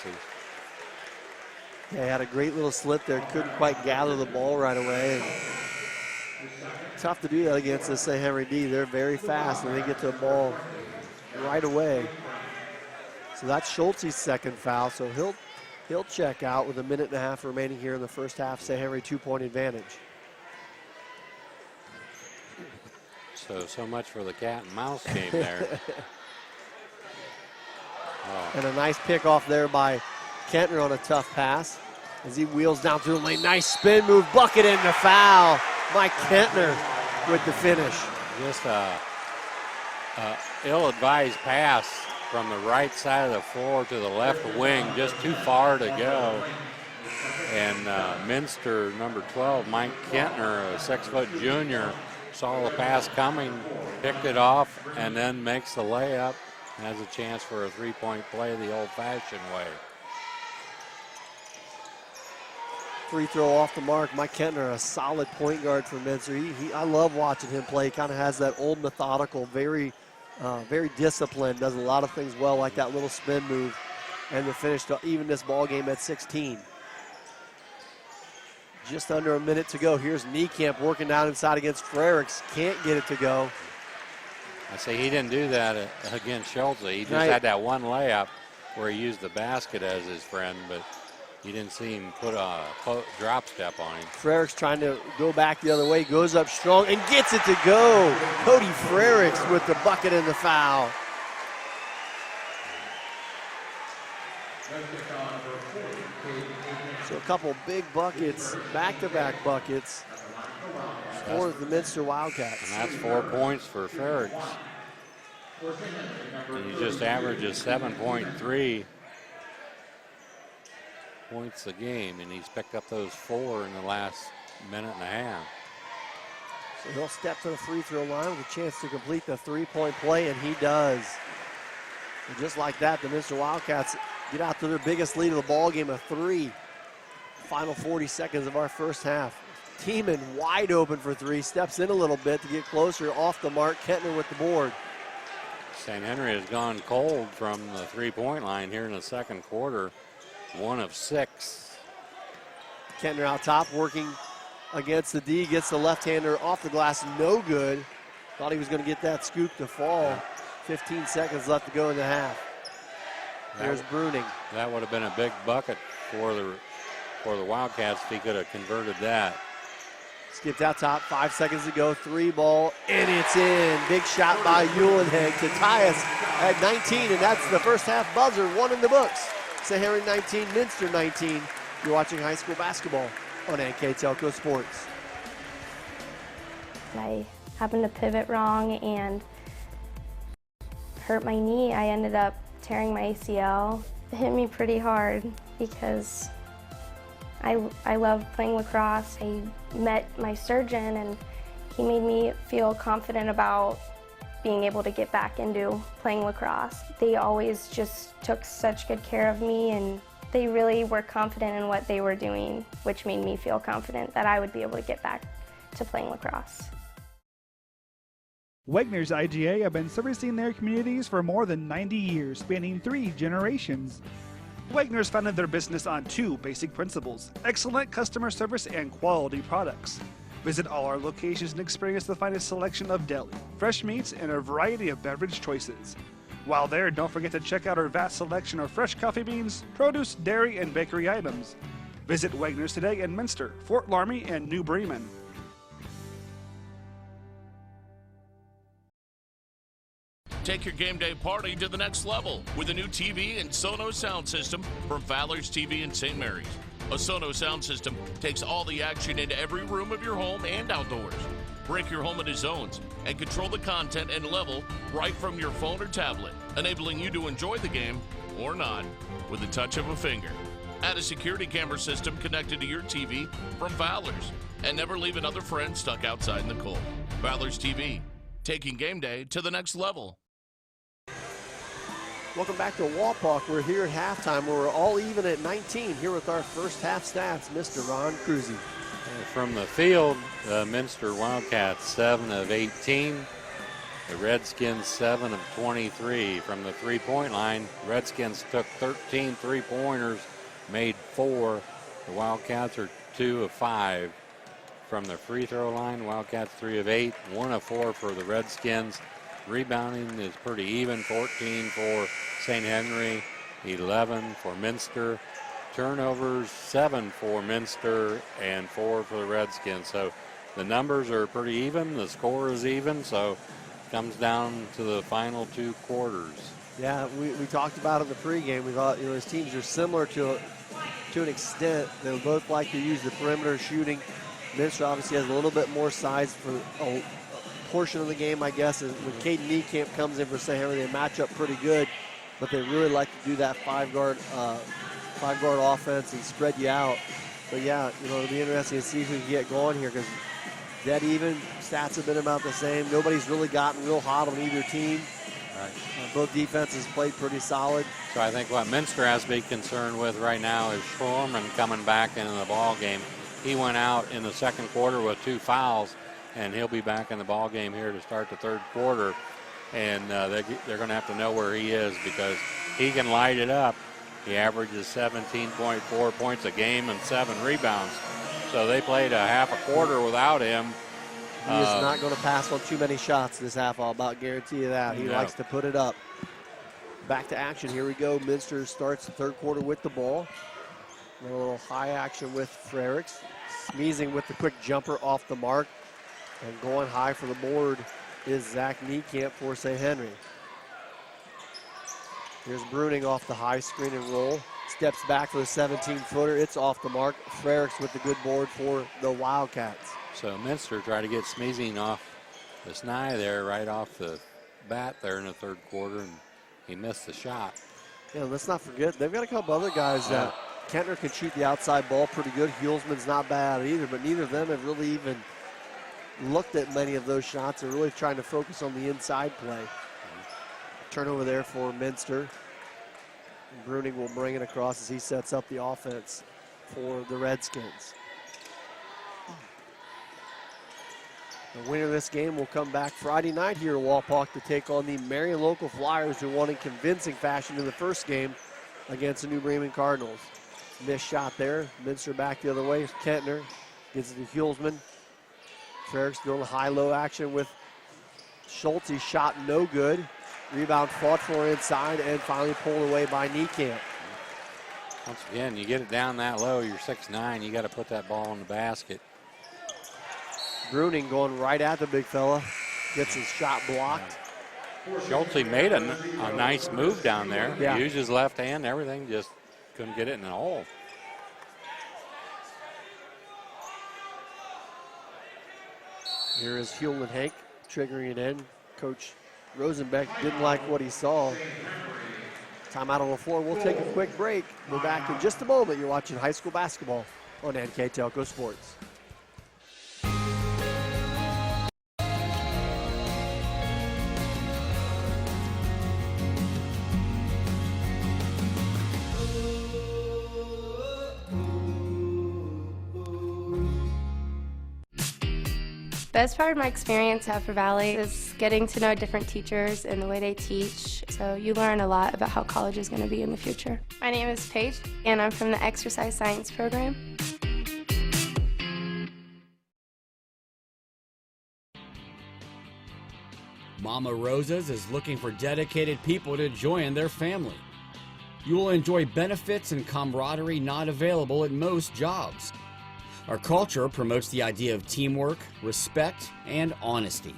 Yeah, had a great little slip there. Couldn't quite gather the ball right away. And tough to do that against the St. Henry D. They're very fast and they get to the ball right away. So that's Schultz's second foul. So he'll check out with 1.5 minutes remaining here in the first half. St. Henry 2-point advantage. So much for the cat and mouse game there. And a nice pick off there by Kentner on a tough pass as he wheels down through the lane. Nice spin move, bucket and the foul. Mike Kentner with the finish. Just a ill-advised pass from the right side of the floor to the left wing, just too far to go. And Minster, number 12, Mike Kentner, a 6-foot junior, saw the pass coming, picked it off, and then makes the layup. Has a chance for a 3-point play the old-fashioned way. Free throw off the mark. Mike Kentner, a solid point guard for Minster. I love watching him play. He kind of has that old methodical, very disciplined, does a lot of things well, like that little spin move, and the finish to even this ball game at 16. Just under 1 minute to go. Here's Niekamp working down inside against Frericks. Can't get it to go. I say he didn't do that against Schultz. He just had that one layup where he used the basket as his friend, but you didn't see him put a drop step on him. Frericks trying to go back the other way, goes up strong and gets it to go. Cody Frericks with the bucket and the foul. So a couple big buckets, back-to-back buckets for the Minster Wildcats. And that's 4 points for Frericks. And he just averages 7.3 points a game, and he's picked up those 4 in the last minute and a half. So he'll step to the free throw line with a chance to complete the 3-point play, and he does. And just like that, the Minster Wildcats get out to their biggest lead of the ball game, a 3. Final 40 seconds of our first half. Tiemann wide open for 3, steps in a little bit to get closer, off the mark. Kentner with the board. St. Henry has gone cold from the 3-point line here in the second quarter. 1 of 6. Kentner out top, working against the D, gets the left-hander off the glass, no good. Thought he was going to get that scoop to fall. 15 seconds left to go in the half. There's Bruning. That would have been a big bucket for the Wildcats if he could have converted that. Skipped out top, 5 seconds to go, 3 ball, and it's in. Big shot by Uhlenheg to tie us at 19, and that's the first half buzzer, 1 in the books. St. Henry 19, Minster 19. You're watching high school basketball on NKTelco Sports. I happened to pivot wrong and hurt my knee. I ended up tearing my ACL. It hit me pretty hard because I love playing lacrosse. I met my surgeon and he made me feel confident about being able to get back into playing lacrosse. They always just took such good care of me and they really were confident in what they were doing, which made me feel confident that I would be able to get back to playing lacrosse. Wegner's IGA have been servicing their communities for more than 90 years, spanning 3 generations. Wegner's founded their business on 2 basic principles: excellent customer service and quality products. Visit all our locations and experience the finest selection of deli, fresh meats, and a variety of beverage choices. While there, don't forget to check out our vast selection of fresh coffee beans, produce, dairy, and bakery items. Visit Wegner's today in Minster, Fort Laramie, and New Bremen. Take your game day party to the next level with a new TV and Sonos sound system from Fowler's TV in St. Mary's. A Sonos sound system takes all the action into every room of your home and outdoors. Break your home into zones and control the content and level right from your phone or tablet, enabling you to enjoy the game or not with the touch of a finger. Add a security camera system connected to your TV from Fowler's. and never leave another friend stuck outside in the cold. Valor's TV, taking game day to the next level. Welcome back to Walpock. We're here at halftime. We're all even at 19 here with our first half stats. Mr. Ron Cruzy. From the field, the Minster Wildcats 7 of 18. The Redskins 7 of 23. From the three-point line, Redskins took 13 three-pointers, made 4. The Wildcats are 2 of 5. From the free throw line, Wildcats 3 of 8, 1 of 4 for the Redskins. Rebounding is pretty even, 14 for St. Henry, 11 for Minster. Turnovers, 7 for Minster and 4 for the Redskins. So the numbers are pretty even. The score is even. So it comes down to the final 2 quarters. Yeah, we talked about it in the pregame. We thought, his teams are similar to an extent. They both like to use the perimeter shooting. Minster obviously has a little bit more size for a portion of the game, I guess. And when Caden Niekamp comes in for St. Henry, they match up pretty good, but they really like to do that five-guard offense and spread you out. But yeah, it'll be interesting to see if we can get going here, because dead even, stats have been about the same. Nobody's really gotten real hot on either team. Right. Both defenses played pretty solid. So I think what Minster has to be concerned with right now is Schwarman coming back into the ball game. He went out in the second quarter with 2 fouls, and he'll be back in the ball game here to start the third quarter. And they're going to have to know where he is, because he can light it up. He averages 17.4 points a game and 7 rebounds. So they played a half a quarter without him. He is not going to pass on too many shots this half. I'll about guarantee you that. He likes to put it up. Back to action. Here we go. Minster starts the third quarter with the ball. A little high action with Frericks. Sneezing with the quick jumper off the mark. And going high for the board is Zach Niekamp for St. Henry. Here's Bruning off the high screen and roll. Steps back for the 17-footer. It's off the mark. Frericks with the good board for the Wildcats. So Minster tried to get Sneezing off the snide there, right off the bat there in the third quarter, and he missed the shot. Yeah, let's not forget, they've got a couple other guys that Kentner can shoot the outside ball pretty good. Hulsman's not bad either, but neither of them have really even looked at many of those shots. They're really trying to focus on the inside play. Turnover there for Minster. Bruning will bring it across as he sets up the offense for the Redskins. The winner of this game will come back Friday night here at Walpock to take on the Marion Local Flyers, who won in convincing fashion in the first game against the New Bremen Cardinals. Missed shot there. Minster back the other way. Kentner gets it to Hulsman. Frericks doing high-low action with Schultz. He shot no good. Rebound fought for inside and finally pulled away by Niekamp. Once again, you get it down that low, you're 6'9", you got to put that ball in the basket. Bruning going right at the big fella. Gets his shot blocked. Schultz made a nice move down there. Yeah. He used his left hand, everything, just couldn't get it in the hole. Here is Hewlett Hank triggering it in. Coach Rosenbeck didn't like what he saw. Timeout on the floor. We'll take a quick break. We're back in just a moment. You're watching high school basketball on NKTelco Sports. Best part of my experience at Upper Valley is getting to know different teachers and the way they teach. So you learn a lot about how college is going to be in the future. My name is Paige, and I'm from the Exercise Science program. Mama Rosa's is looking for dedicated people to join their family. You will enjoy benefits and camaraderie not available at most jobs. Our culture promotes the idea of teamwork, respect, and honesty.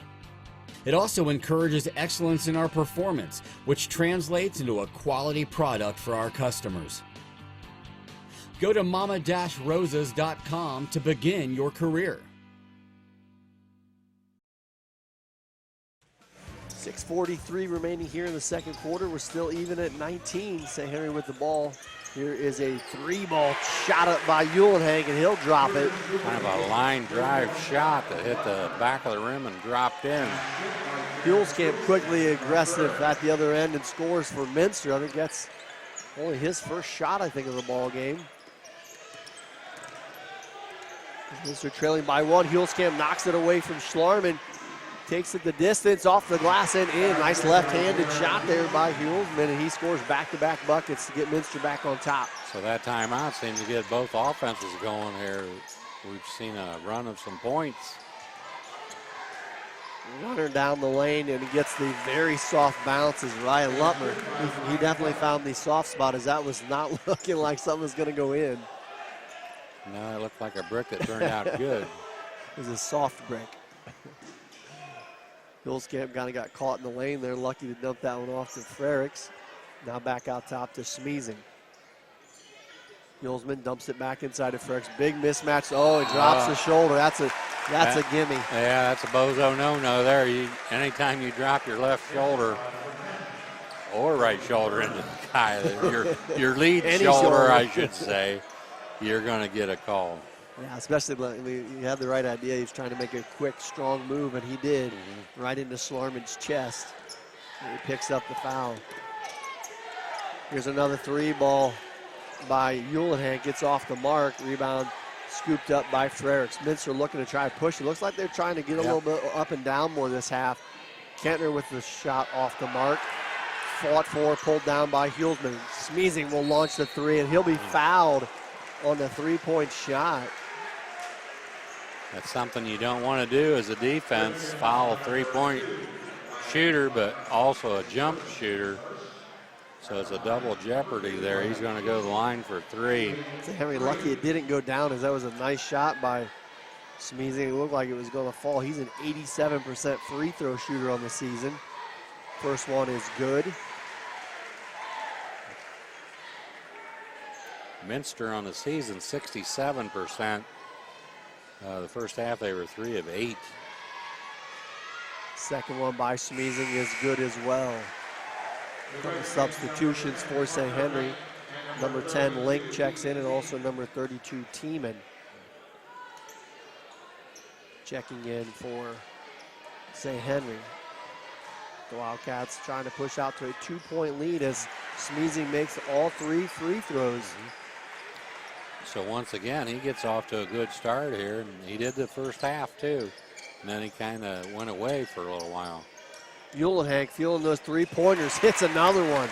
It also encourages excellence in our performance, which translates into a quality product for our customers. Go to mama-rosas.com to begin your career. 6:43 remaining here in the second quarter. We're still even at 19. St. Henry with the ball Here is a 3-ball shot up by Uhlenhang, and he'll drop it. Kind of a line drive shot that hit the back of the rim and dropped in. Hulskamp quickly aggressive at the other end and scores for Minster. I think that's only his first shot, I think, of the ball game. Minster trailing by 1. Hulskamp knocks it away from Schlarman. Takes it the distance off the glass and in. Nice left-handed shot there by Hulsman, and he scores back-to-back buckets to get Minster back on top. So that timeout seems to get both offenses going here. We've seen a run of some points. Runner down the lane, and he gets the very soft bounce as Ryan Lutmer. He definitely found the soft spot, as that was not looking like something was going to go in. No, it looked like a brick that turned out good. It was a soft brick. Hulskamp kind of got caught in the lane there. Lucky to dump that one off to Frericks. Now back out top to Smeezing. Hulsman dumps it back inside to Frericks. Big mismatch. Oh, he drops the shoulder. That's a gimme. Yeah, that's a bozo no-no there. Anytime you drop your left shoulder or right shoulder into the guy, your lead shoulder, I should say, you're going to get a call. Yeah, especially he had the right idea. He was trying to make a quick, strong move, and he did, right into Schlarman's chest. And he picks up the foul. Here's another 3-ball by Uhlenhang. Gets off the mark. Rebound scooped up by Frericks. Minster looking to try to push. It looks like they're trying to get a little bit up and down more this half. Kentner with the shot off the mark. Fought for, pulled down by Hulsman. Smeezing will launch the 3, and he'll be fouled on the 3-point shot. That's something you don't want to do as a defense, foul a 3-point shooter, but also a jump shooter. So it's a double jeopardy there. He's going to go to the line for 3. So Henry lucky it didn't go down, as that was a nice shot by Smeezing. It looked like it was going to fall. He's an 87% free throw shooter on the season. First one is good. Minster on the season, 67%. The first half, they were 3 of 8. Second one by Smeezing is good as well. Couple substitutions for St. Henry. Number 10, Link checks in, and also number 32, Tiemann. Checking in for St. Henry. The Wildcats trying to push out to a 2-point lead as Smeezing makes all 3 free throws. So once again, he gets off to a good start here, and he did the first half too. And then he kind of went away for a little while. Uhlenhang feeling those 3-pointers, hits another one.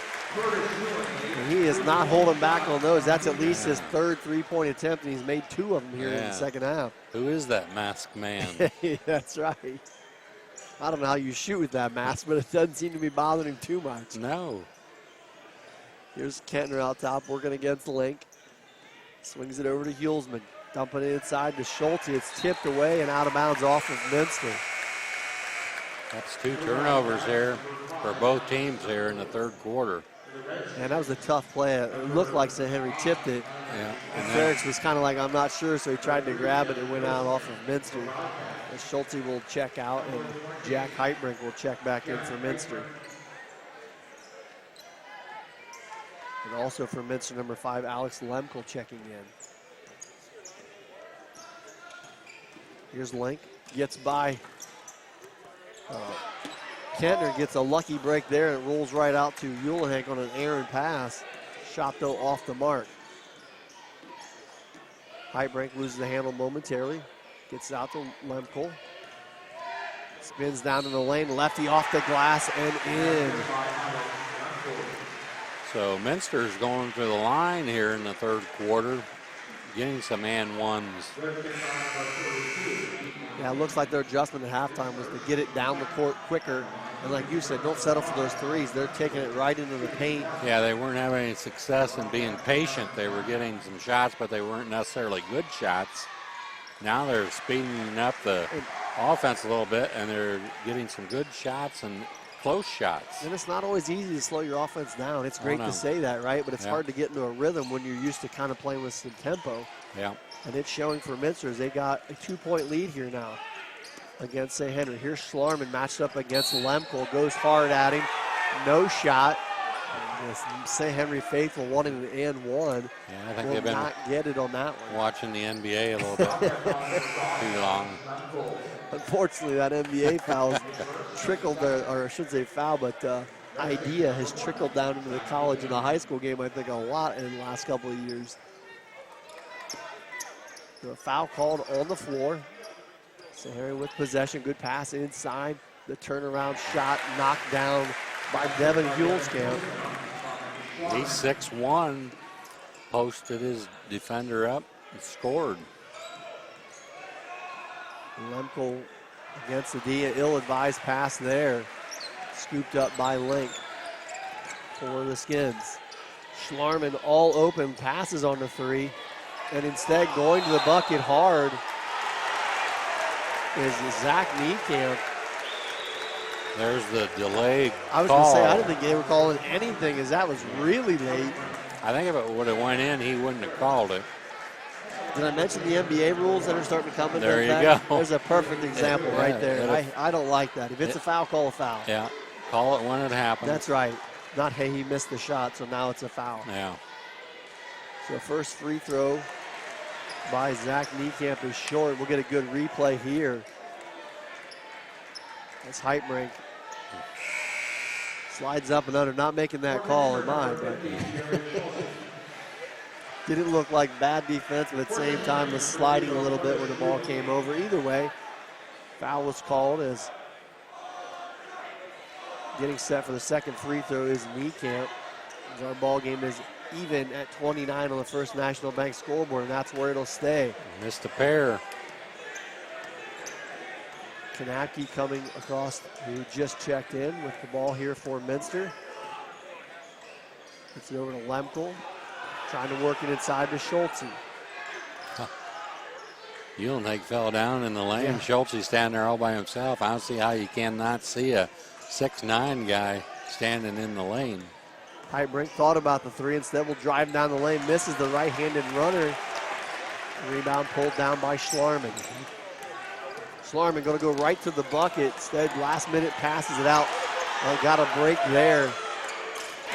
And he is not holding back on those. That's at least his 3rd 3-point attempt, and he's made 2 of them here in the second half. Who is that masked man? That's right. I don't know how you shoot with that mask, but it doesn't seem to be bothering him too much. No. Here's Kentner out top, working against Link. Swings it over to Hulsman. Dumping it inside to Schulte. It's tipped away and out of bounds off of Minster. That's 2 turnovers here for both teams here in the 3rd quarter. And that was a tough play. It looked like St. Henry tipped it. Yeah. And Frericks was kind of like, I'm not sure, so he tried to grab it and went out off of Minster. And Schulte will check out, and Jack Heitbrink will check back in for Minster. And also for Minster, number 5, Alex Lemkel checking in. Here's Link, gets by Kentner, gets a lucky break there, and it rolls right out to Uhlenhang on an errant pass. Shot, though, off the mark. Heitbrink loses the handle momentarily. Gets it out to Lemkel. Spins down in the lane, lefty off the glass and in. So Minster's going to the line here in the 3rd quarter, getting some and ones. Yeah, it looks like their adjustment at halftime was to get it down the court quicker. And like you said, don't settle for those 3s. They're taking it right into the paint. Yeah, they weren't having any success in being patient. They were getting some shots, but they weren't necessarily good shots. Now they're speeding up the offense a little bit, and they're getting some good shots and close shots. And it's not always easy to slow your offense down. It's great to say that, right? But it's hard to get into a rhythm when you're used to kind of playing with some tempo. Yeah. And it's showing for Minster. They got a 2-point lead here now against St. Henry. Here's Schlarman matched up against Lemkel. Goes hard at him. No shot. The St. Henry faithful wanting an and one. Yeah, I think will they've been not get it on that one. watching the NBA a little bit too long. Unfortunately, that NBA foul trickled, or I should say foul, but idea has trickled down into the college and the high school game, I think, a lot in the last couple of years. The foul called on the floor. St. Henry with possession, good pass inside. The turnaround shot knocked down by Devin Hulskamp. He's 6'1", posted his defender up and scored. Lemko against the D, ill-advised pass there. Scooped up by Link for the Skins. Schlarman all open, passes on the three, and instead going to the bucket hard is Zach Niekamp. There's the delay I was going to say, I didn't think they were calling anything, as that was really late. I think if it would have went in, he wouldn't have called it. Did I mention the NBA rules that are starting to come into There you effect? go. There's a perfect example right there. I don't like that. If it's a foul, call a foul. Yeah, call it when it happens. That's right. Not, hey, he missed the shot, so now it's a foul. Yeah. So first free throw by Zach Niekamp is short. We'll get a good replay here. That's Heitbrink. Slides up and under, not making that call in mine, but didn't look like bad defense, but at the same time was sliding a little bit when the ball came over. Either way, foul was called as getting set for the second free throw is Niekamp. Our ball game is even at 29 on the First National Bank scoreboard, and that's where it'll stay. Missed a pair. Kanapke coming across, who just checked in with the ball here for Minster. Gets it over to Lemkel, trying to work it inside to Schultze. Uhlenhage fell down in the lane. Yeah. Schultze standing there all by himself. I don't see how you cannot see a 6'9" guy standing in the lane. Heitbrink thought about the three, instead will drive down the lane, misses the right-handed runner. Rebound pulled down by Schlarman. Schlarman going to go right to the bucket. Instead, last minute passes it out. Got a break there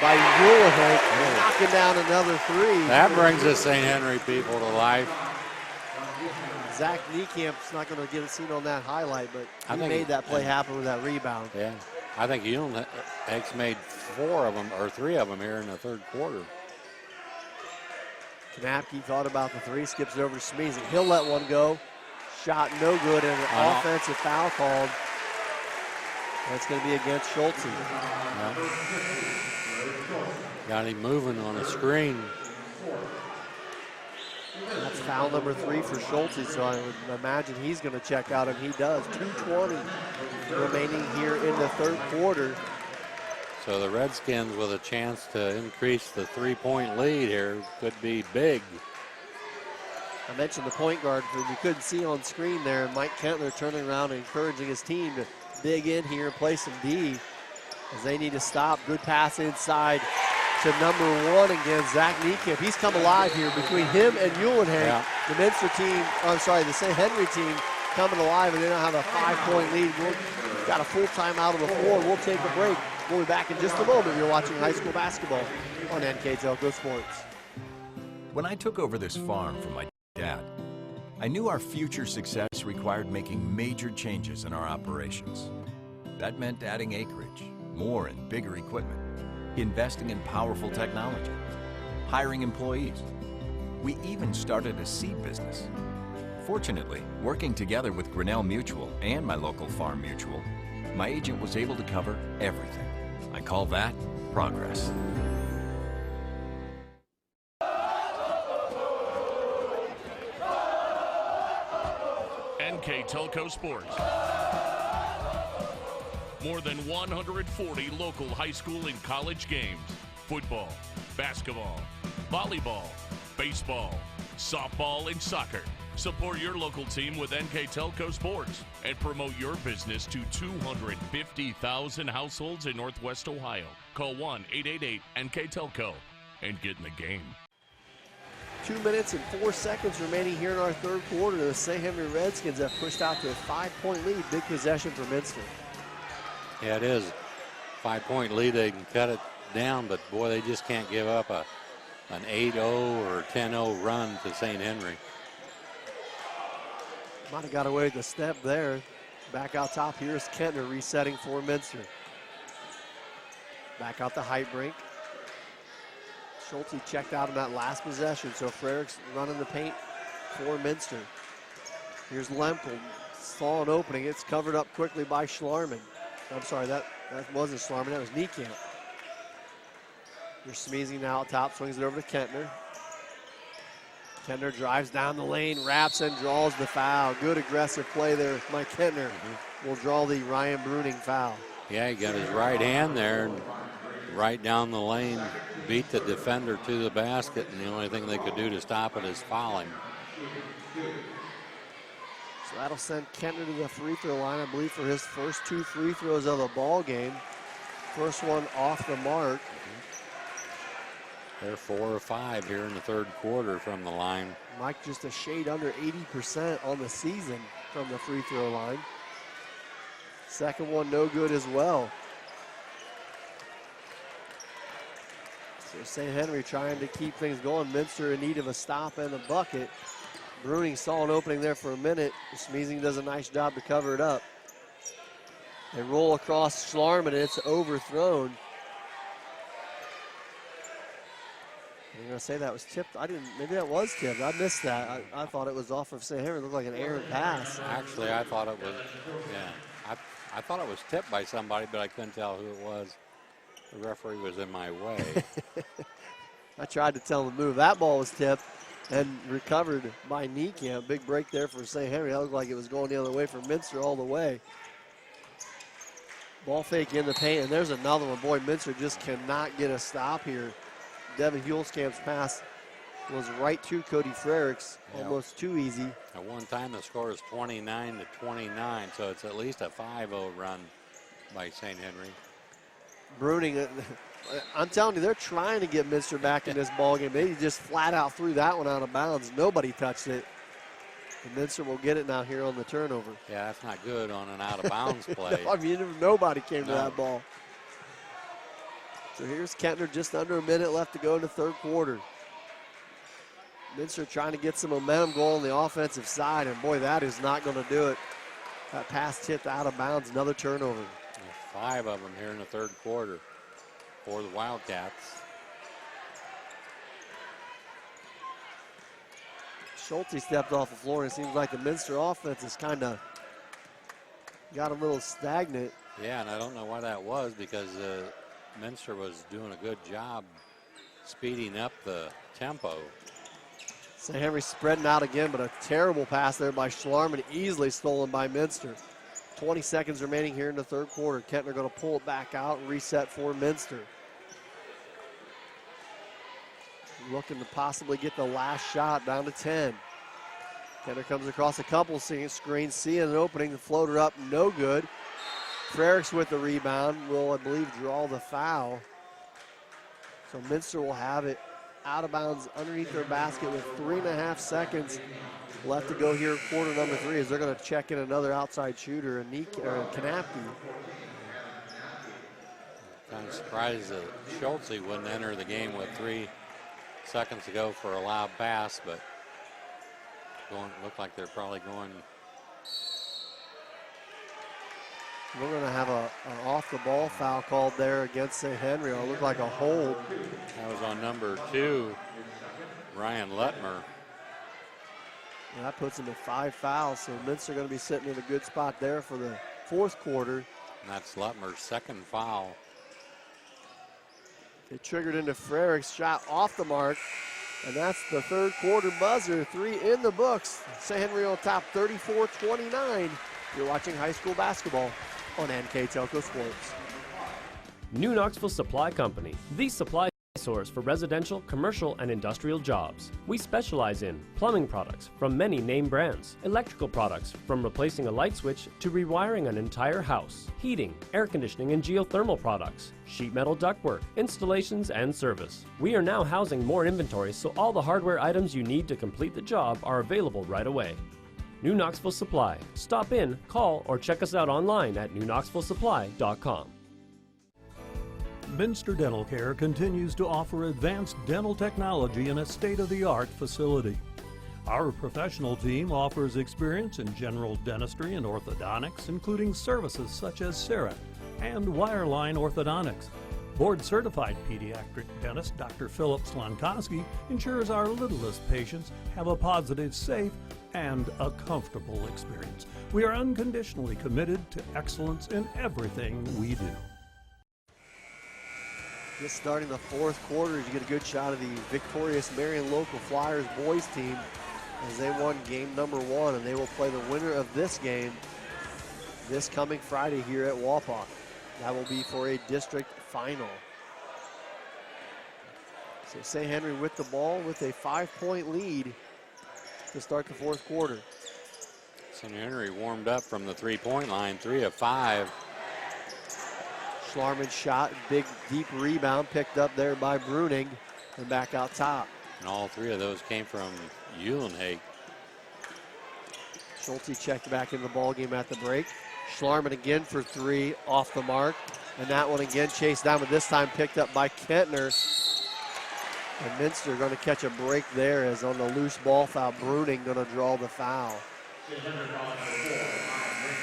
by Uhlenhage, knocking down another three. That brings the St. Henry people to life. Zach Niekamp's not going to get a scene on that highlight, but he made that play happen with that rebound. Yeah, I think Uhlenhage's made 4 of them, or 3 of them here in the third quarter. Kanapke thought about the three, skips it over to Smeeze. He'll let one go. Shot no good, and an offensive foul called. That's going to be against Schultze. Yeah. Got him moving on a screen. That's foul number 3 for Schultze, so I would imagine he's going to check out, and he does. 2:20 remaining here in the third quarter. So the Redskins with a chance to increase the 3-point lead here could be big. I mentioned the point guard who we couldn't see on screen there, and Mike Kentler turning around and encouraging his team to dig in here and play some D as they need to stop. Good pass inside to number 1 again, Zach Niekamp. He's come alive here between him and Uhlenhage. Yeah. The Minster team, the St. Henry team coming alive, and they now have a 5-point lead. We've got a full timeout on the floor. We'll take a break. We'll be back in just a moment. You're watching high school basketball on NKTelco Sports. When I took over this farm from my dad, I knew our future success required making major changes in our operations. That meant adding acreage, more and bigger equipment, investing in powerful technology, hiring employees. We even started a seed business. Fortunately, working together with Grinnell Mutual and my local farm mutual, my agent was able to cover everything. I call that progress. NKTelco Sports. More than 140 local high school and college games. Football, basketball, volleyball, baseball, softball, and soccer. Support your local team with NKTelco Sports and promote your business to 250,000 households in Northwest Ohio. Call 1-888-NKTelco and get in the game. 2 minutes and 4 seconds remaining here in our third quarter. The St. Henry Redskins have pushed out to a 5-point lead. Big possession for Minster. Yeah, it is. 5-point lead. They can cut it down, but boy, they just can't give up an 8-0 or 10-0 run to St. Henry. Might have got away with the step there. Back out top, here's Kentner resetting for Minster. Back out the height brink. Schulte checked out in that last possession, so Frericks running the paint for Minster. Here's Lempel, saw an opening. It's covered up quickly by Schlarman. I'm sorry, that wasn't Schlarman, that was Niekamp. Here's Smeezy now at top, swings it over to Kentner. Kentner drives down the lane, wraps and draws the foul. Good aggressive play there. Mike Kentner will draw the Ryan Bruning foul. Yeah, he got his right hand there and right down the lane, beat the defender to the basket, and the only thing they could do to stop it is foul him. So that'll send Kentner to the free throw line, I believe, for his first 2 free throws of the ball game. First one off the mark. They're 4 or 5 here in the third quarter from the line. Mike just a shade under 80% on the season from the free throw line. Second one no good as well. So St. Henry trying to keep things going. Minster in need of a stop and a bucket. Bruning saw an opening there for a minute. Smeezing does a nice job to cover it up. They roll across Schlarman and it's overthrown. I'm going to say that was tipped. Maybe that was tipped. I missed that. I thought it was off of St. Henry. It looked like an errant pass. Actually, I thought it was, yeah. I thought it was tipped by somebody, but I couldn't tell who it was. The referee was in my way. I tried to tell him to move. That ball was tipped and recovered by Niekamp. Big break there for St. Henry. That looked like it was going the other way for Minster all the way. Ball fake in the paint, and there's another one. Boy, Minster just cannot get a stop here. Devin Huleskamp's pass was right to Cody Frericks, almost too easy. At one time, the score is 29-29, so it's at least a 5-0 run by St. Henry. Bruning, I'm telling you, they're trying to get Minster back in this ballgame. They just flat out threw that one out of bounds. Nobody touched it. And Minster will get it now here on the turnover. Yeah, that's not good on an out-of-bounds play. No, I mean, nobody came to that ball. So here's Kentner, just under a minute left to go in the third quarter. Minster trying to get some momentum going on the offensive side, and boy, that is not going to do it. That pass tipped out of bounds, another turnover. 5 of them here in the third quarter for the Wildcats. Schulte stepped off the floor, and it seems like the Minster offense has kind of got a little stagnant. Yeah, and I don't know why that was, because Minster was doing a good job speeding up the tempo. St. Henry spreading out again, but a terrible pass there by Schlarman, easily stolen by Minster. 20 seconds remaining here in the third quarter. Kentner going to pull it back out and reset for Minster. Looking to possibly get the last shot down to 10. Kentner comes across a couple screens, seeing an opening, the floater up, no good. Frericks with the rebound will, I believe, draw the foul. So Minster will have it out of bounds underneath their basket with 3.5 seconds left to go here in quarter number 3 as they're going to check in another outside shooter, Kanapke. Kind of surprised that Schulte wouldn't enter the game with 3 seconds to go for a lob pass, but looked like they're probably going. We're going to have an off-the-ball foul called there against St. Henry. It looked like a hold. That was on number 2, Ryan Letmer. And that puts him at 5 fouls, so Minster going to be sitting in a good spot there for the fourth quarter. And that's Letmer's second foul. It triggered into Frericks, shot off the mark, and that's the third quarter buzzer. 3 in the books. St. Henry on top, 34-29. You're watching high school basketball on NKTelco Sports. New Knoxville Supply Company, the supply source for residential, commercial, and industrial jobs. We specialize in plumbing products from many name brands, electrical products from replacing a light switch to rewiring an entire house, heating, air conditioning, and geothermal products, sheet metal ductwork, installations, and service. We are now housing more inventory, so all the hardware items you need to complete the job are available right away. New Knoxville Supply. Stop in, call, or check us out online at newknoxvillesupply.com. Minster Dental Care continues to offer advanced dental technology in a state-of-the-art facility. Our professional team offers experience in general dentistry and orthodontics, including services such as CEREC and wireline orthodontics. Board-certified pediatric dentist Dr. Philip Slonkowski ensures our littlest patients have a positive, safe, and a comfortable experience. We are unconditionally committed to excellence in everything we do. Just starting the fourth quarter, you get a good shot of the victorious Marion Local Flyers boys team as they won game number 1, and they will play the winner of this game this coming Friday here at Wapak. That will be for a district final. So St. Henry with the ball with a 5-point lead to start the fourth quarter. St. Henry warmed up from the three-point line, 3 of 5. Schlarman shot, big deep rebound picked up there by Bruning and back out top. And all 3 of those came from Uhlenhake. Schulte checked back in the ball game at the break. Schlarman again for 3 off the mark. And that one again chased down, but this time picked up by Kentner. And Minster going to catch a break there as on the loose ball foul, Bruning going to draw the foul.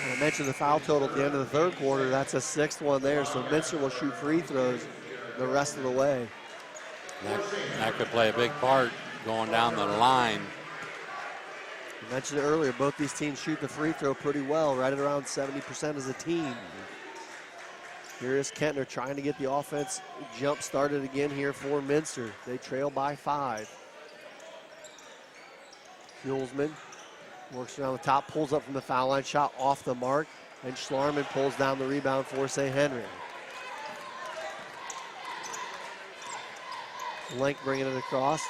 I mentioned the foul total at the end of the third quarter. That's a 6th one there, so Minster will shoot free throws the rest of the way. That could play a big part going down the line. I mentioned it earlier, both these teams shoot the free throw pretty well, right at around 70% as a team. Here is Kentner trying to get the offense jump started again here for Minster. They trail by 5. Hulsman works around the top, pulls up from the foul line, shot off the mark, and Schlarman pulls down the rebound for St. Henry. Lenk bringing it across.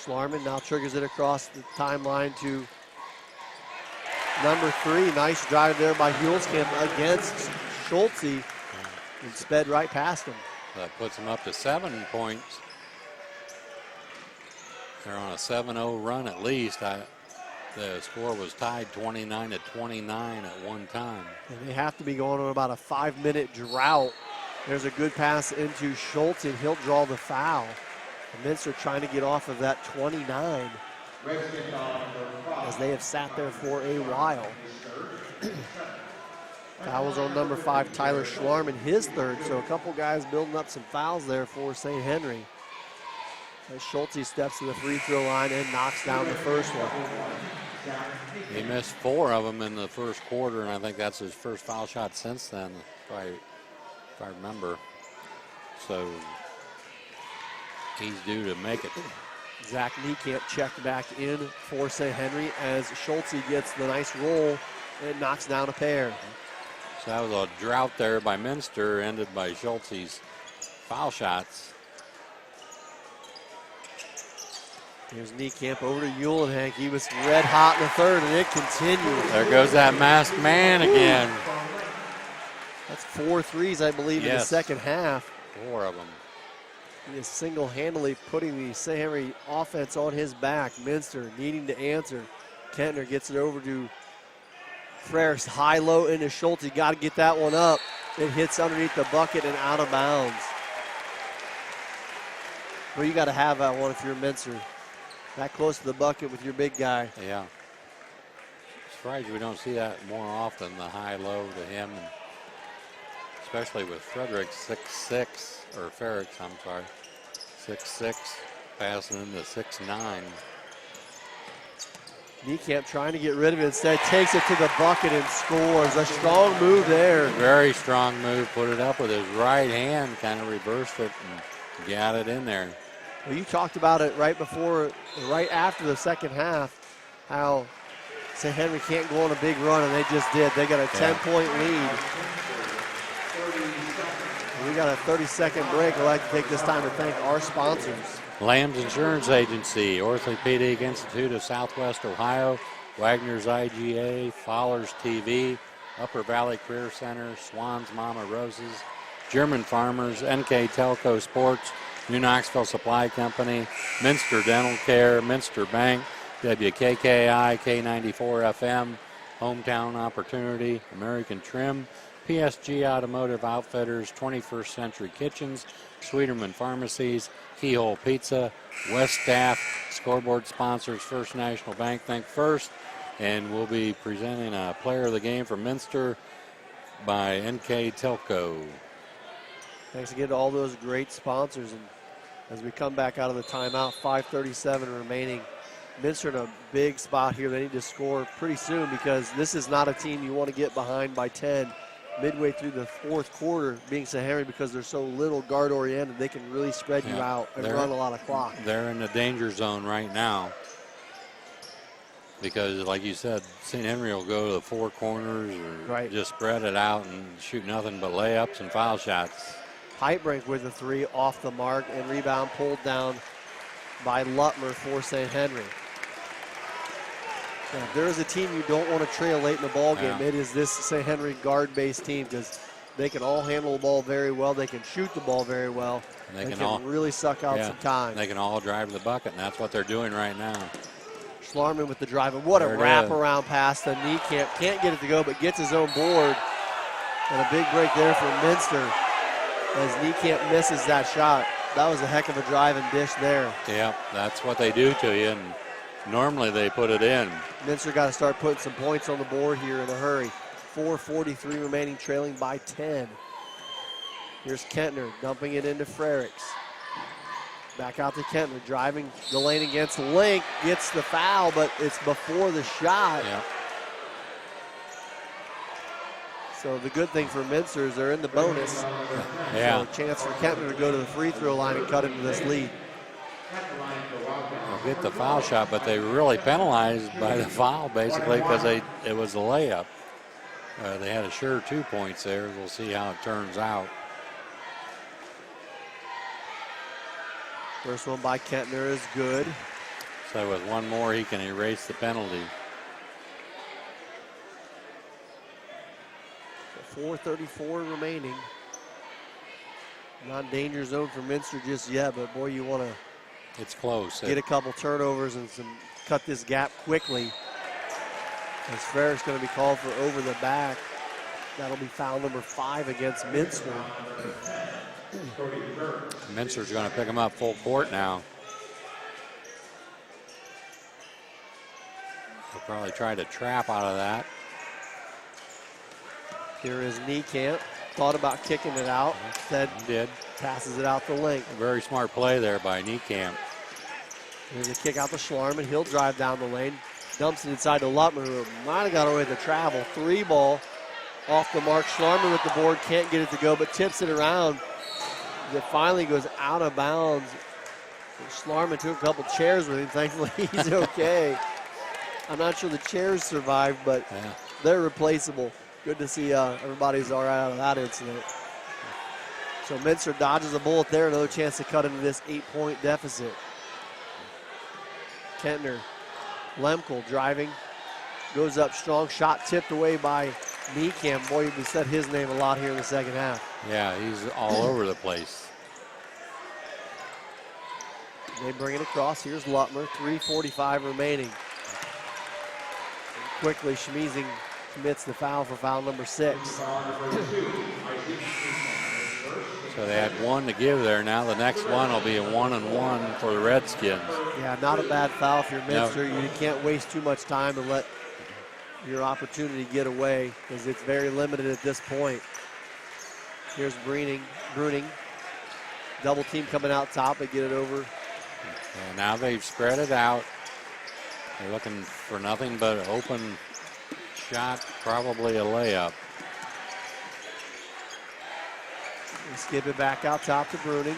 Schlarman now triggers it across the timeline to number 3. Nice drive there by Hulskamp against Schulte and sped right past him. That puts them up to 7 points. They're on a 7-0 run at least. The score was tied 29-29 at one time. And they have to be going on about a 5-minute drought. There's a good pass into Schulte, and he'll draw the foul. And Minster trying to get off of that 29 as they have sat there for a while. Fouls on number 5, Tyler Schlarman, his 3rd. So a couple guys building up some fouls there for St. Henry. As Schulte steps to the free throw line and knocks down the first one. He missed 4 of them in the first quarter, and I think that's his first foul shot since then, if I remember. So he's due to make it. Zach Niekamp checked back in for St. Henry as Schulte gets the nice roll and knocks down a pair. So that was a drought there by Minster, ended by Schulte's foul shots. Here's Niekamp over to Uhlenhake. He was red hot in the 3rd, and it continues. There goes that masked man again. That's 4 threes, I believe, in the second half. 4 of them. He is single-handedly putting the St. Henry offense on his back. Minster needing to answer. Kentner gets it over to Frericks, high-low into Schulte. Got to get that one up. It hits underneath the bucket and out of bounds. Well, you got to have that one if you're Minster. That close to the bucket with your big guy. Yeah. Surprised we don't see that more often, the high-low to him. And especially with Frederick 6'6", or Frericks, I'm sorry, 6'6", passing into 6'9". Niekamp trying to get rid of it. Instead, takes it to the bucket and scores. A strong move there. Very strong move. Put it up with his right hand, kind of reversed it and got it in there. Well, you talked about it right after the second half, how St. Henry can't go on a big run, and they just did. They got a 10-point lead. We got a 30-second break. I'd like to take this time to thank our sponsors. Lamb's Insurance Agency, Orthopedic Institute of Southwest Ohio, Wagner's IGA, Fowler's TV, Upper Valley Career Center, Swan's Mama Roses, German Farmers, NKTelco Sports, New Knoxville Supply Company, Minster Dental Care, Minster Bank, WKKI, K94 FM, Hometown Opportunity, American Trim, PSG Automotive Outfitters, 21st Century Kitchens, Sweeterman Pharmacies, Keyhole Pizza, West Staff, scoreboard sponsors, First National Bank, Think First, and we'll be presenting a player of the game from Minster by NKTelco. Thanks again to all those great sponsors. And as we come back out of the timeout, 5:37 remaining. Minster in a big spot here. They need to score pretty soon because this is not a team you want to get behind by 10 midway through the fourth quarter, being St. Henry, because they're so little guard oriented. They can really spread you out and run a lot of clock. They're in the danger zone right now because, like you said, St. Henry will go to the four corners or just spread it out and shoot nothing but layups and foul shots. Heitbrink with a three off the mark, and rebound pulled down by Lutmer for St. Henry. Now, if there is a team you don't want to trail late in the ball game, it is this St. Henry guard-based team, because they can all handle the ball very well. They can shoot the ball very well. And they can really suck out some time. They can all drive to the bucket, and that's what they're doing right now. Schlarman with the drive, and what a wraparound pass to Niekamp. Can't get it to go, but gets his own board. And a big break there for Minster as Niekamp misses that shot. That was a heck of a drive and dish there. Yeah, that's what they do to you, and normally they put it in. Minster got to start putting some points on the board here in a hurry. 4:43 remaining, trailing by 10. Here's Kentner dumping it into Frericks. Back out to Kentner, driving the lane against Link, gets the foul, but it's before the shot. Yeah. So the good thing for Minster is they're in the bonus. Yeah. So a chance for Kentner to go to the free throw line and cut into this lead. They'll get the foul shot, but they were really penalized by the foul basically because it was a layup. They had a sure 2 points there. We'll see how it turns out. First one by Kentner is good. So with one more, he can erase the penalty. 4:34 remaining. Not danger zone for Minster just yet, but boy, you want to It's close. Get a couple turnovers and cut this gap quickly. As Frericks going to be called for over the back. That'll be foul number 5 against Minster. Minster's going to pick him up full court now. He'll probably try to trap out of that. Here is Niekamp. Thought about kicking it out. Instead, did. Passes it out the length. A very smart play there by Niekamp. Here's a kick out to Schlarman. He'll drive down the lane. Dumps it inside to Lutmer, who might have got away with the travel. 3 ball off the mark. Schlarman with the board. Can't get it to go, but tips it around. It finally goes out of bounds. Schlarman took a couple chairs with him. Thankfully, he's okay. I'm not sure the chairs survived, but they're replaceable. Good to see everybody's all right out of that incident. So Minster dodges a bullet there. Another chance to cut into this 8-point deficit. Kentner, Lemkel driving, goes up strong. Shot tipped away by Niekamp. Boy, you've said his name a lot here in the second half. Yeah, he's all over the place. They bring it across. Here's Lutmer. 3:45 remaining. Quickly, Schmeezing commits the foul for foul number 6. So they had 1 to give there. Now the next one will be a 1-and-1 for the Redskins. Yeah, not a bad foul if you're Minster. You can't waste too much time and let your opportunity get away because it's very limited at this point. Here's Bruning. Double team coming out top. They get it over. And now they've spread it out. They're looking for nothing but an open shot, probably a layup. They skip it back out top to Bruning.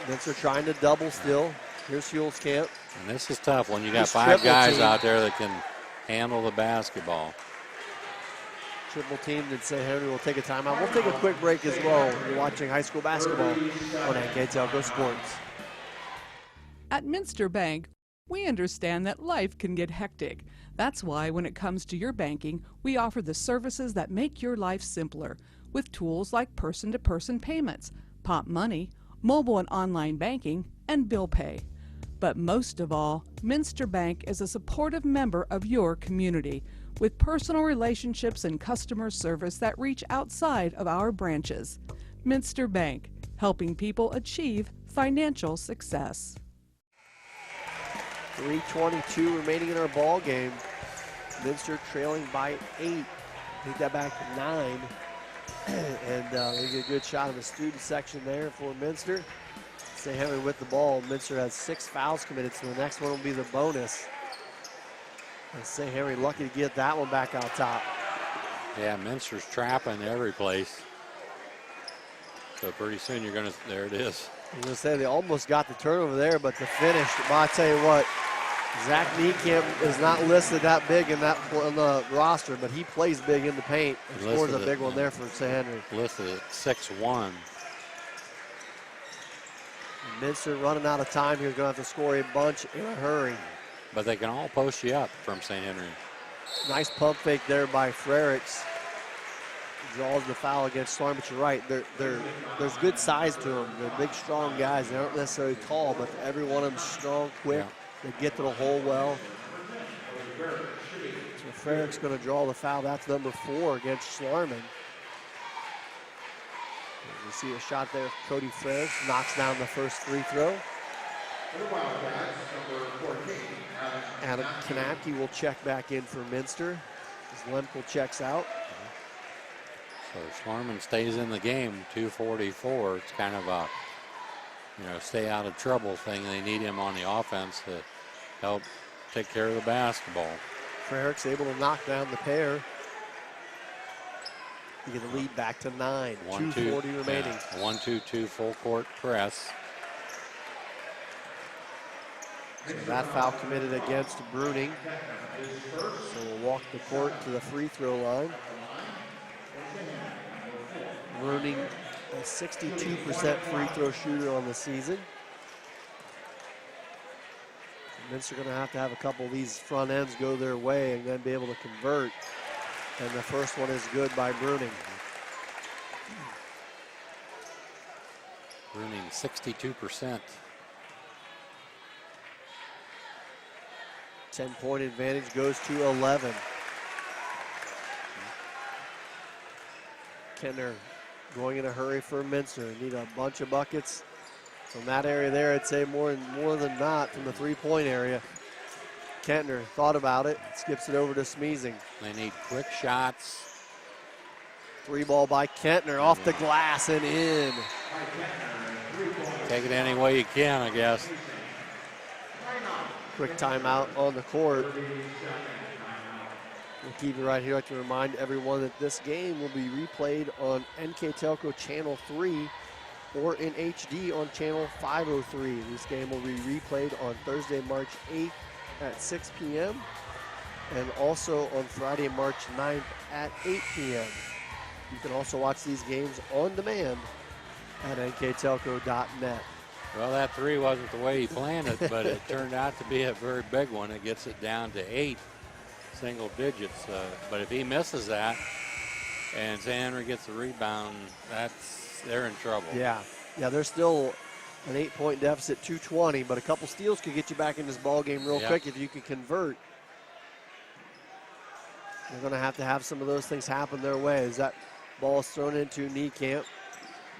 Minster trying to double still. Here's Hulskamp. And this is tough when you got 5 guys out there that can handle the basketball. Triple teamed and St. Henry will take a timeout. We'll take a quick break as well. You're watching high school basketball on NKTelco Sports. At Minster Bank, we understand that life can get hectic. That's why when it comes to your banking, we offer the services that make your life simpler with tools like person-to-person payments, Pop Money, mobile and online banking, and bill pay. But most of all, Minster Bank is a supportive member of your community. with personal relationships and customer service that reach outside of our branches. Minster Bank, helping people achieve financial success. 3:22 remaining in our ball game. Minster trailing by 8. Take that back to 9. And they get a good shot in the student section there for Minster. St. Henry with the ball. Minster has 6 fouls committed, so the next one will be the bonus. And St. Henry lucky to get that one back out top. Yeah, Minster's trapping every place. So pretty soon you're going to, there it is. I was going to say they almost got the turnover there, but the finish, well, I tell you what, Zach Niekamp is not listed that big in that on the roster, but he plays big in the paint and scores a big one there for St. Henry. Listed at 6'1". Minster running out of time here, going to have to score a bunch in a hurry. But they can all post you up from St. Henry. Nice pump fake there by Frericks. Draws the foul against Storm, but you're right. There's good size to them. They're big, strong guys. They aren't necessarily tall, but every one of them strong, quick. Yeah. They get to the hole well. So Frericks going to draw the foul. That's number 4 against Schlarman. You see a shot there. Cody Frericks knocks down the first free throw. Adam Kanapke will check back in for Minster as Lemkel checks out. So Schlarman stays in the game, 2:44. It's kind of a, stay out of trouble thing. They need him on the offense to help take care of the basketball. Frericks able to knock down the pair. You get the lead back to 9. 2:40 remaining. 1-2-2 full court press. So that foul committed against Bruning. So we'll walk the court to the free throw line. Bruning, a 62% free throw shooter on the season. Minster going to have a couple of these front ends go their way and then be able to convert. And the first one is good by Bruning. Bruning, 62%. 10-point advantage goes to 11. Kentner going in a hurry for Minster. Need a bunch of buckets from that area there. I'd say more than not from the three-point area. Kentner thought about it, skips it over to Smeezing. They need quick shots. 3-ball by Kentner off the glass and in. Take it any way you can, I guess. Quick timeout on the court. We'll keep it right here. I'd like to remind everyone that this game will be replayed on NKTelco Channel 3 or in HD on Channel 503. This game will be replayed on Thursday, March 8th at 6 p.m. and also on Friday, March 9th at 8 p.m. You can also watch these games on demand at nktelco.net. Well, that 3 wasn't the way he planned it, but it turned out to be a very big one. It gets it down to 8 single digits. But if he misses that and St. Henry gets the rebound, they're in trouble. Yeah, there's still an 8-point deficit, 220, but a couple steals could get you back in this ball game real quick if you can convert. They're going to have some of those things happen their way as that ball is thrown into Niekamp.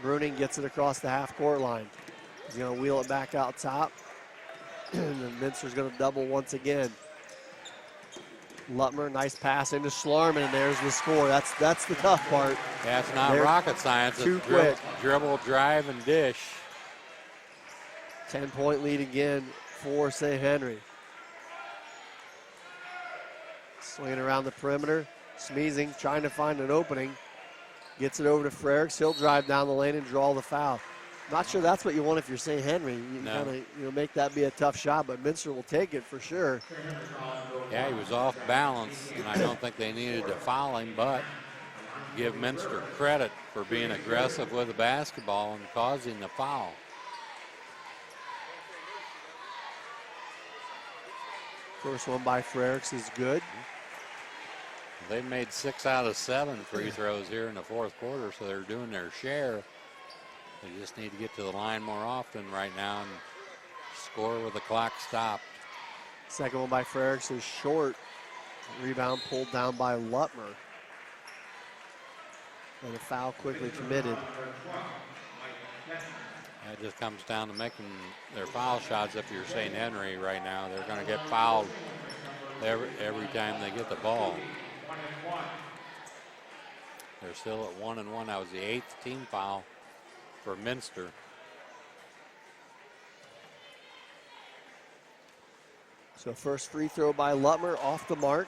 Bruning gets it across the half-court line. He's going to wheel it back out top. And then Minster's going to double once again. Lutmer, nice pass into Schlarman, and there's the score. That's the tough part. Yeah, it's not rocket science. Too it's quick. Dribble, drive, and dish. 10-point lead again for St. Henry. Swinging around the perimeter. Smeezing trying to find an opening. Gets it over to Frericks. He'll drive down the lane and draw the foul. Not sure that's what you want if you're St. Henry. You kind of make that be a tough shot, but Minster will take it for sure. Yeah, he was off balance, and I don't think they needed to foul him, but give Minster credit for being aggressive with the basketball and causing the foul. First one by Frericks is good. They've made 6 out of 7 free throws here in the fourth quarter, so they're doing their share. They just need to get to the line more often right now and score with the clock stopped. Second one by Frericks is short. Rebound pulled down by Lutmer. And a foul quickly committed. That just comes down to making their foul shots. If you're St. Henry right now, they're going to get fouled every time they get the ball. They're still at 1-1. That was the 8th team foul for Minster. So first free throw by Lutmer off the mark.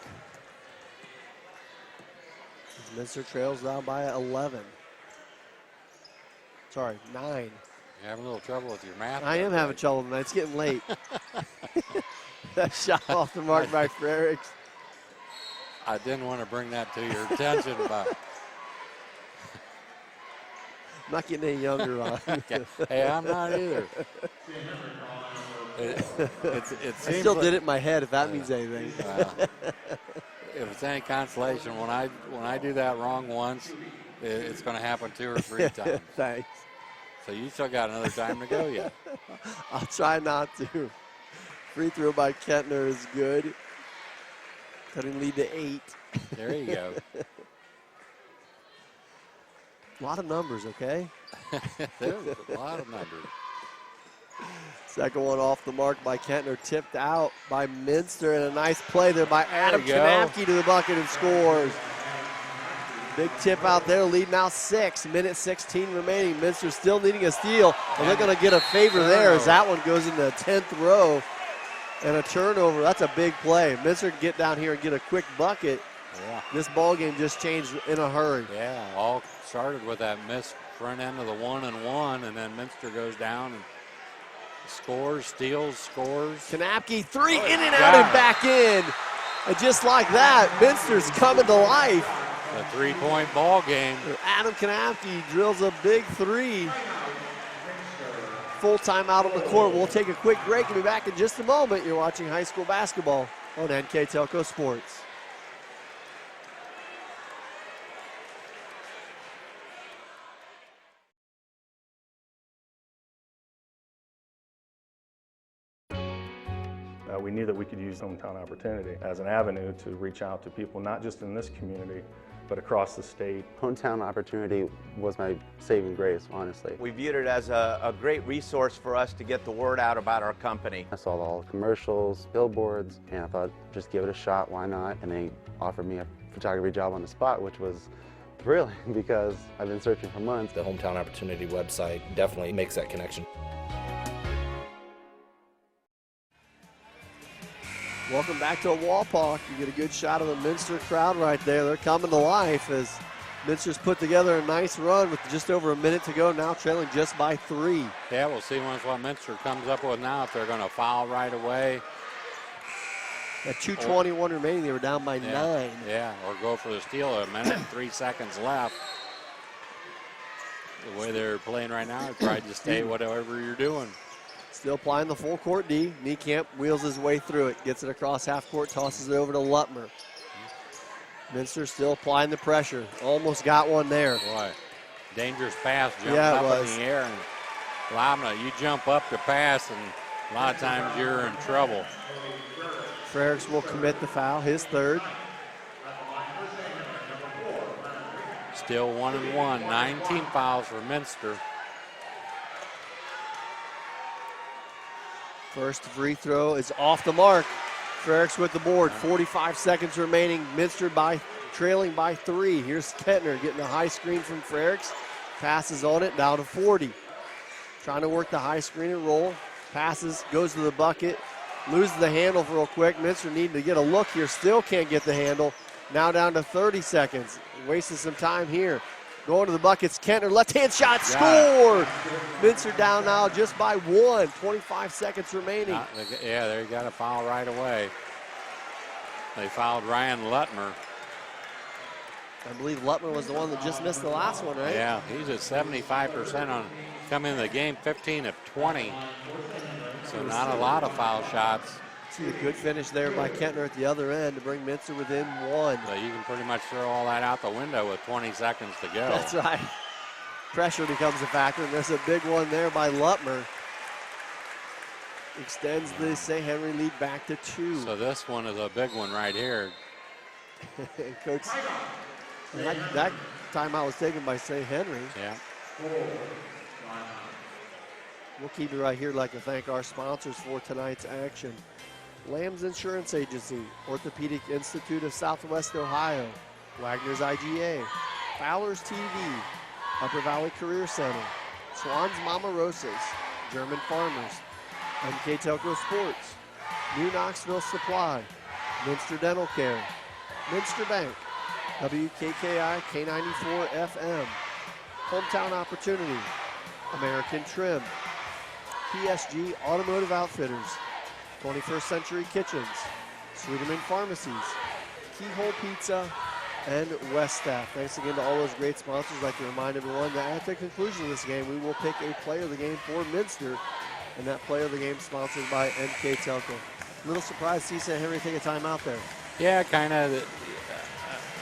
Minster trails down by 11. Sorry, 9. You're having a little trouble with your math. I am having trouble tonight. It's getting late. That shot off the mark by Frericks. I didn't want to bring that to your attention, but I'm not getting any younger, Ron. Hey, I'm not either. I still did it in my head, if that means anything. If it's any consolation, when I do that wrong once, it's going to happen 2 or 3 times. Thanks. So you still got another time to go yet. I'll try not to. Free throw by Kettner is good. Cutting lead to 8. There you go. A lot of numbers, okay? There's a lot of numbers. Second one off the mark by Kettner, tipped out by Minster, and a nice play there by Adam you go. Kanapke to the bucket and scores. Big tip out there, lead now 6, minute 16 remaining. Minster still needing a steal, and they're going to get a favor there as that one goes into the 10th row. And a turnover, that's a big play. Minster can get down here and get a quick bucket. Yeah. This ball game just changed in a hurry. Yeah, all started with that missed front end of the 1-and-1, and then Minster goes down and scores, steals, scores. Kanapke, 3 in and out and back in. And just like that, Minster's coming to life. A 3-point ball game. Adam Kanapke drills a big 3. Full time out on the court. We'll take a quick break and be back in just a moment. You're watching high school basketball on NKTelco Sports. We knew that we could use Hometown Opportunity as an avenue to reach out to people, not just in this community, but across the state. Hometown Opportunity was my saving grace, honestly. We viewed it as a great resource for us to get the word out about our company. I saw all the commercials, billboards, and I thought, just give it a shot, why not? And they offered me a photography job on the spot, which was thrilling because I've been searching for months. The Hometown Opportunity website definitely makes that connection. Welcome back to Walpock. You get a good shot of the Minster crowd right there. They're coming to life as Minster's put together a nice run with just over a minute to go, now trailing just by 3. Yeah, we'll see what Minster comes up with now, if they're going to foul right away. At 2:21 remaining, they were down by 9. Yeah, or go for the steal, a minute and 3 seconds left. The way they're playing right now, I'd probably just stay whatever you're doing. Still applying the full court D. Niekamp wheels his way through it, gets it across half court, tosses it over to Lutmer. Minster still applying the pressure. Almost got one there. Boy, dangerous pass, jumping up in the air. And Lamna, you jump up to pass, and a lot of times you're in trouble. Frericks will commit the foul, his 3rd. Still 1-and-1, 19 fouls for Minster. First free throw is off the mark. Frericks with the board, 45 seconds remaining. Minster trailing by 3. Here's Kettner getting a high screen from Frericks. Passes on it, down to 40. Trying to work the high screen and roll. Passes, goes to the bucket. Loses the handle real quick. Minster needing to get a look here. Still can't get the handle. Now down to 30 seconds. Wasting some time here. Going to the buckets, Kettner, left-hand shot, score! Minster down now just by 1, 25 seconds remaining. Yeah, they got a foul right away. They fouled Ryan Lutmer. I believe Lutmer was the one that just missed the last one, right? Yeah, he's at 75% on coming into the game, 15 of 20. So not a lot of foul shots. See a good finish there by Kettner at the other end to bring Minster within 1. So you can pretty much throw all that out the window with 20 seconds to go. That's right. Pressure becomes a factor, and there's a big one there by Lutmer. Extends the St. Henry lead back to 2. So this one is a big one right here. Coach, that timeout was taken by St. Henry. Yeah. We'll keep it right here. I'd like to thank our sponsors for tonight's action. Lamb's Insurance Agency, Orthopedic Institute of Southwest Ohio, Wagner's IGA, Fowler's TV, Upper Valley Career Center, Swan's Mama Rosas, German Farmers, NKTelco Sports, New Knoxville Supply, Minster Dental Care, Minster Bank, WKKI K94 FM, Hometown Opportunity, American Trim, PSG Automotive Outfitters, 21st Century Kitchens, Sweeterman Pharmacies, Keyhole Pizza, and West Staff. Thanks again to all those great sponsors. I'd like to remind everyone that at the conclusion of this game, we will pick a player of the game for Minster, and that player of the game sponsored by NKTelco. A little surprised to see St. Henry take a timeout there. Yeah, kind of.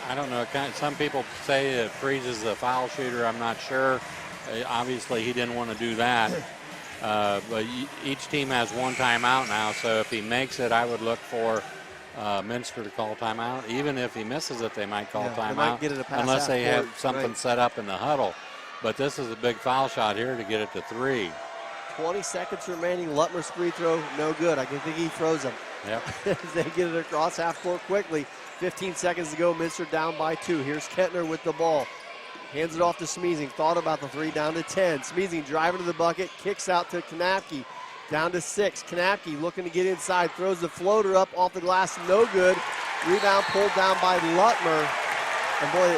I don't know. Some people say it freezes the foul shooter. I'm not sure. Obviously, he didn't want to do that. But each team has one timeout now, so if he makes it, I would look for Minster to call timeout. Even if he misses it, they might call timeout, might get it a pass unless they have court, something set up in the huddle. But this is a big foul shot here to get it to 3. 20 seconds remaining. Lutmer's free throw, no good. I can think he throws them. Yep. They get it across half court quickly. 15 seconds to go. Minster down by 2. Here's Kettner with the ball. Hands it off to Smeezing. Thought about the 3, down to 10. Smeezing driving to the bucket, kicks out to Kanapke. Down to 6. Kanapke looking to get inside, throws the floater up off the glass, no good. Rebound pulled down by Lutmer. And boy,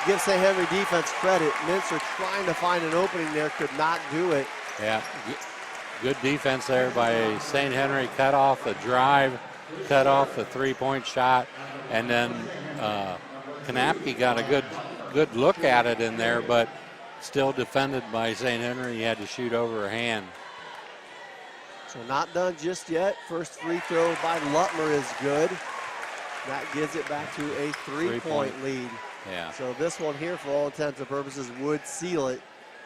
give St. Henry defense credit. Minster trying to find an opening there, could not do it. Yeah, good defense there by St. Henry. Cut off the drive, cut off the 3-point shot, and then Kanapke got a good look at it in there, but still defended by St. Henry. He had to shoot over her hand. So not done just yet. First free throw by Lutmer is good. That gives it back to a 3-point lead. Yeah. So this one here, for all intents and purposes, would seal it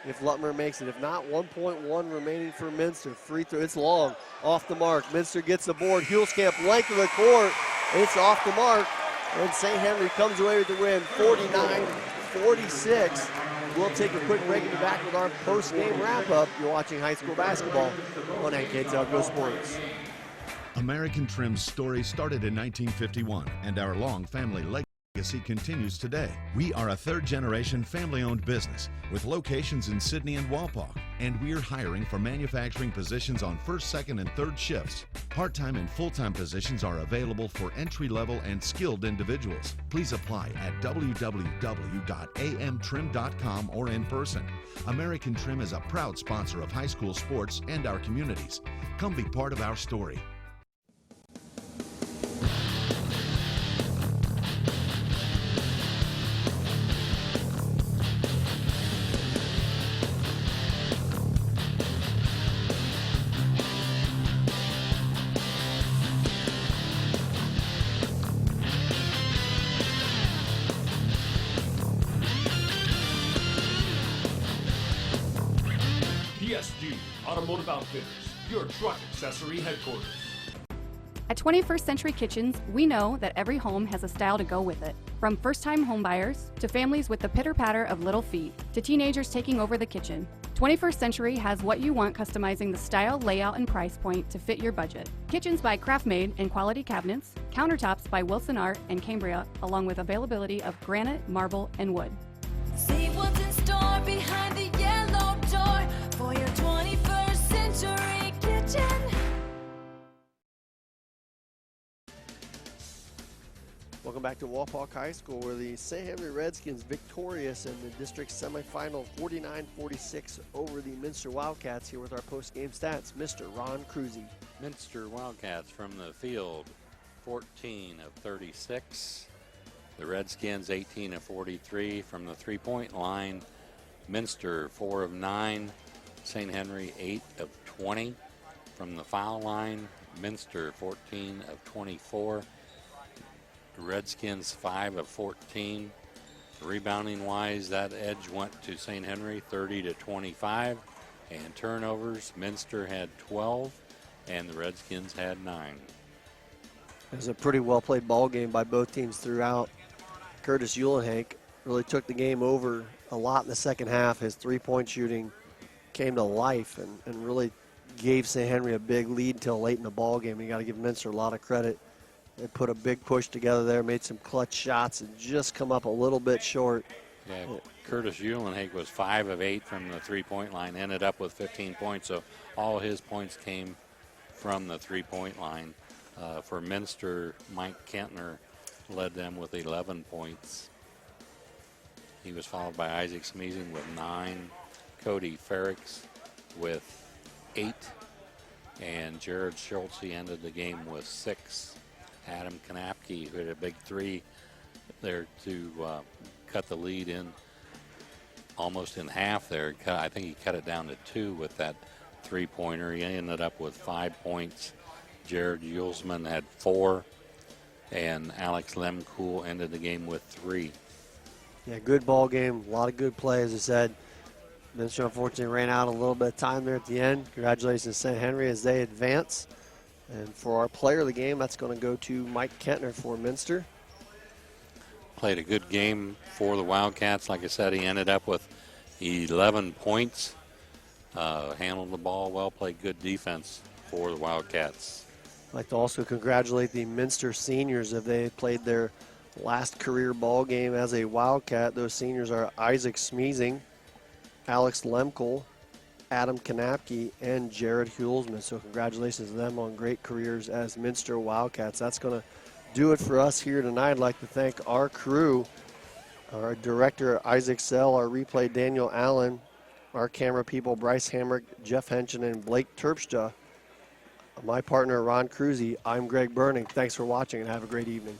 if Lutmer makes it. If not, 1.1 remaining for Minster. Free throw, it's long, off the mark. Minster gets the board. Hulskamp length of the court. It's off the mark. And St. Henry comes away with the win, 49-46. We'll take a quick break and be back with our post-game wrap-up. You're watching high school basketball on NKTelco Sports. American Trim's story started in 1951, and our long family legacy continues today. We are a third-generation family-owned business with locations in Sydney and Wapak, and we're hiring for manufacturing positions on first, second, and third shifts. Part-time and full-time positions are available for entry-level and skilled individuals. Please apply at www.amtrim.com or in person. American Trim is a proud sponsor of high school sports and our communities. Come be part of our story. PSG Automotive Outfitters, your truck accessory headquarters. At 21st Century Kitchens, we know that every home has a style to go with it. From first-time homebuyers to families with the pitter-patter of little feet to teenagers taking over the kitchen, 21st Century has what you want, customizing the style, layout, and price point to fit your budget. Kitchens by Craftmade and quality cabinets, countertops by Wilson Art and Cambria, along with availability of granite, marble, and wood. See what's in store behind the yellow door for your 21st Century Kitchen. Welcome back to Wapak High School, where the St. Henry Redskins victorious in the district semifinal 49-46 over the Minster Wildcats. Here with our post-game stats, Mr. Ron Cruzy. Minster Wildcats from the field, 14 of 36. The Redskins 18 of 43 from the three-point line. Minster 4 of 9. St. Henry 8 of 20 from the foul line. Minster 14 of 24. Redskins 5 of 14. Rebounding wise, that edge went to St. Henry 30-25. And turnovers, Minster had 12 and the Redskins had 9. It was a pretty well-played ball game by both teams throughout. Curtis Uhlenhank really took the game over a lot in the second half. His three-point shooting came to life and really gave St. Henry a big lead until late in the ball game. You got to give Minster a lot of credit. They put a big push together there, made some clutch shots, and just come up a little bit short. Yeah, Curtis Uhlenhank was 5 of 8 from the three-point line, ended up with 15 points, so all his points came from the three-point line. For Minster, Mike Kentner led them with 11 points. He was followed by Isaac Smeezing with 9, Cody Ferricks with 8, and Jared Schultz, he ended the game with 6. Adam Kanapke, who had a big 3 there to cut the lead in almost in half there. I think he cut it down to 2 with that three-pointer. He ended up with 5 points. Jared Yulesman had 4, and Alex Lemkool ended the game with 3. Yeah, good ball game. A lot of good play, as I said. Minster unfortunately ran out a little bit of time there at the end. Congratulations to St. Henry as they advance. And for our player of the game, that's going to go to Mike Kentner for Minster. Played a good game for the Wildcats. Like I said, he ended up with 11 points. Handled the ball well, played good defense for the Wildcats. I'd like to also congratulate the Minster seniors if they played their last career ball game as a Wildcat. Those seniors are Isaac Smeezing, Alex Lemkool, Adam Kanapke, and Jared Hulsman. So congratulations to them on great careers as Minster Wildcats. That's going to do it for us here tonight. I'd like to thank our crew, our director Isaac Sell, our replay Daniel Allen, our camera people Bryce Hamrick, Jeff Henson, and Blake Terpstra. My partner Ron Cruzy, I'm Greg Burning. Thanks for watching and have a great evening.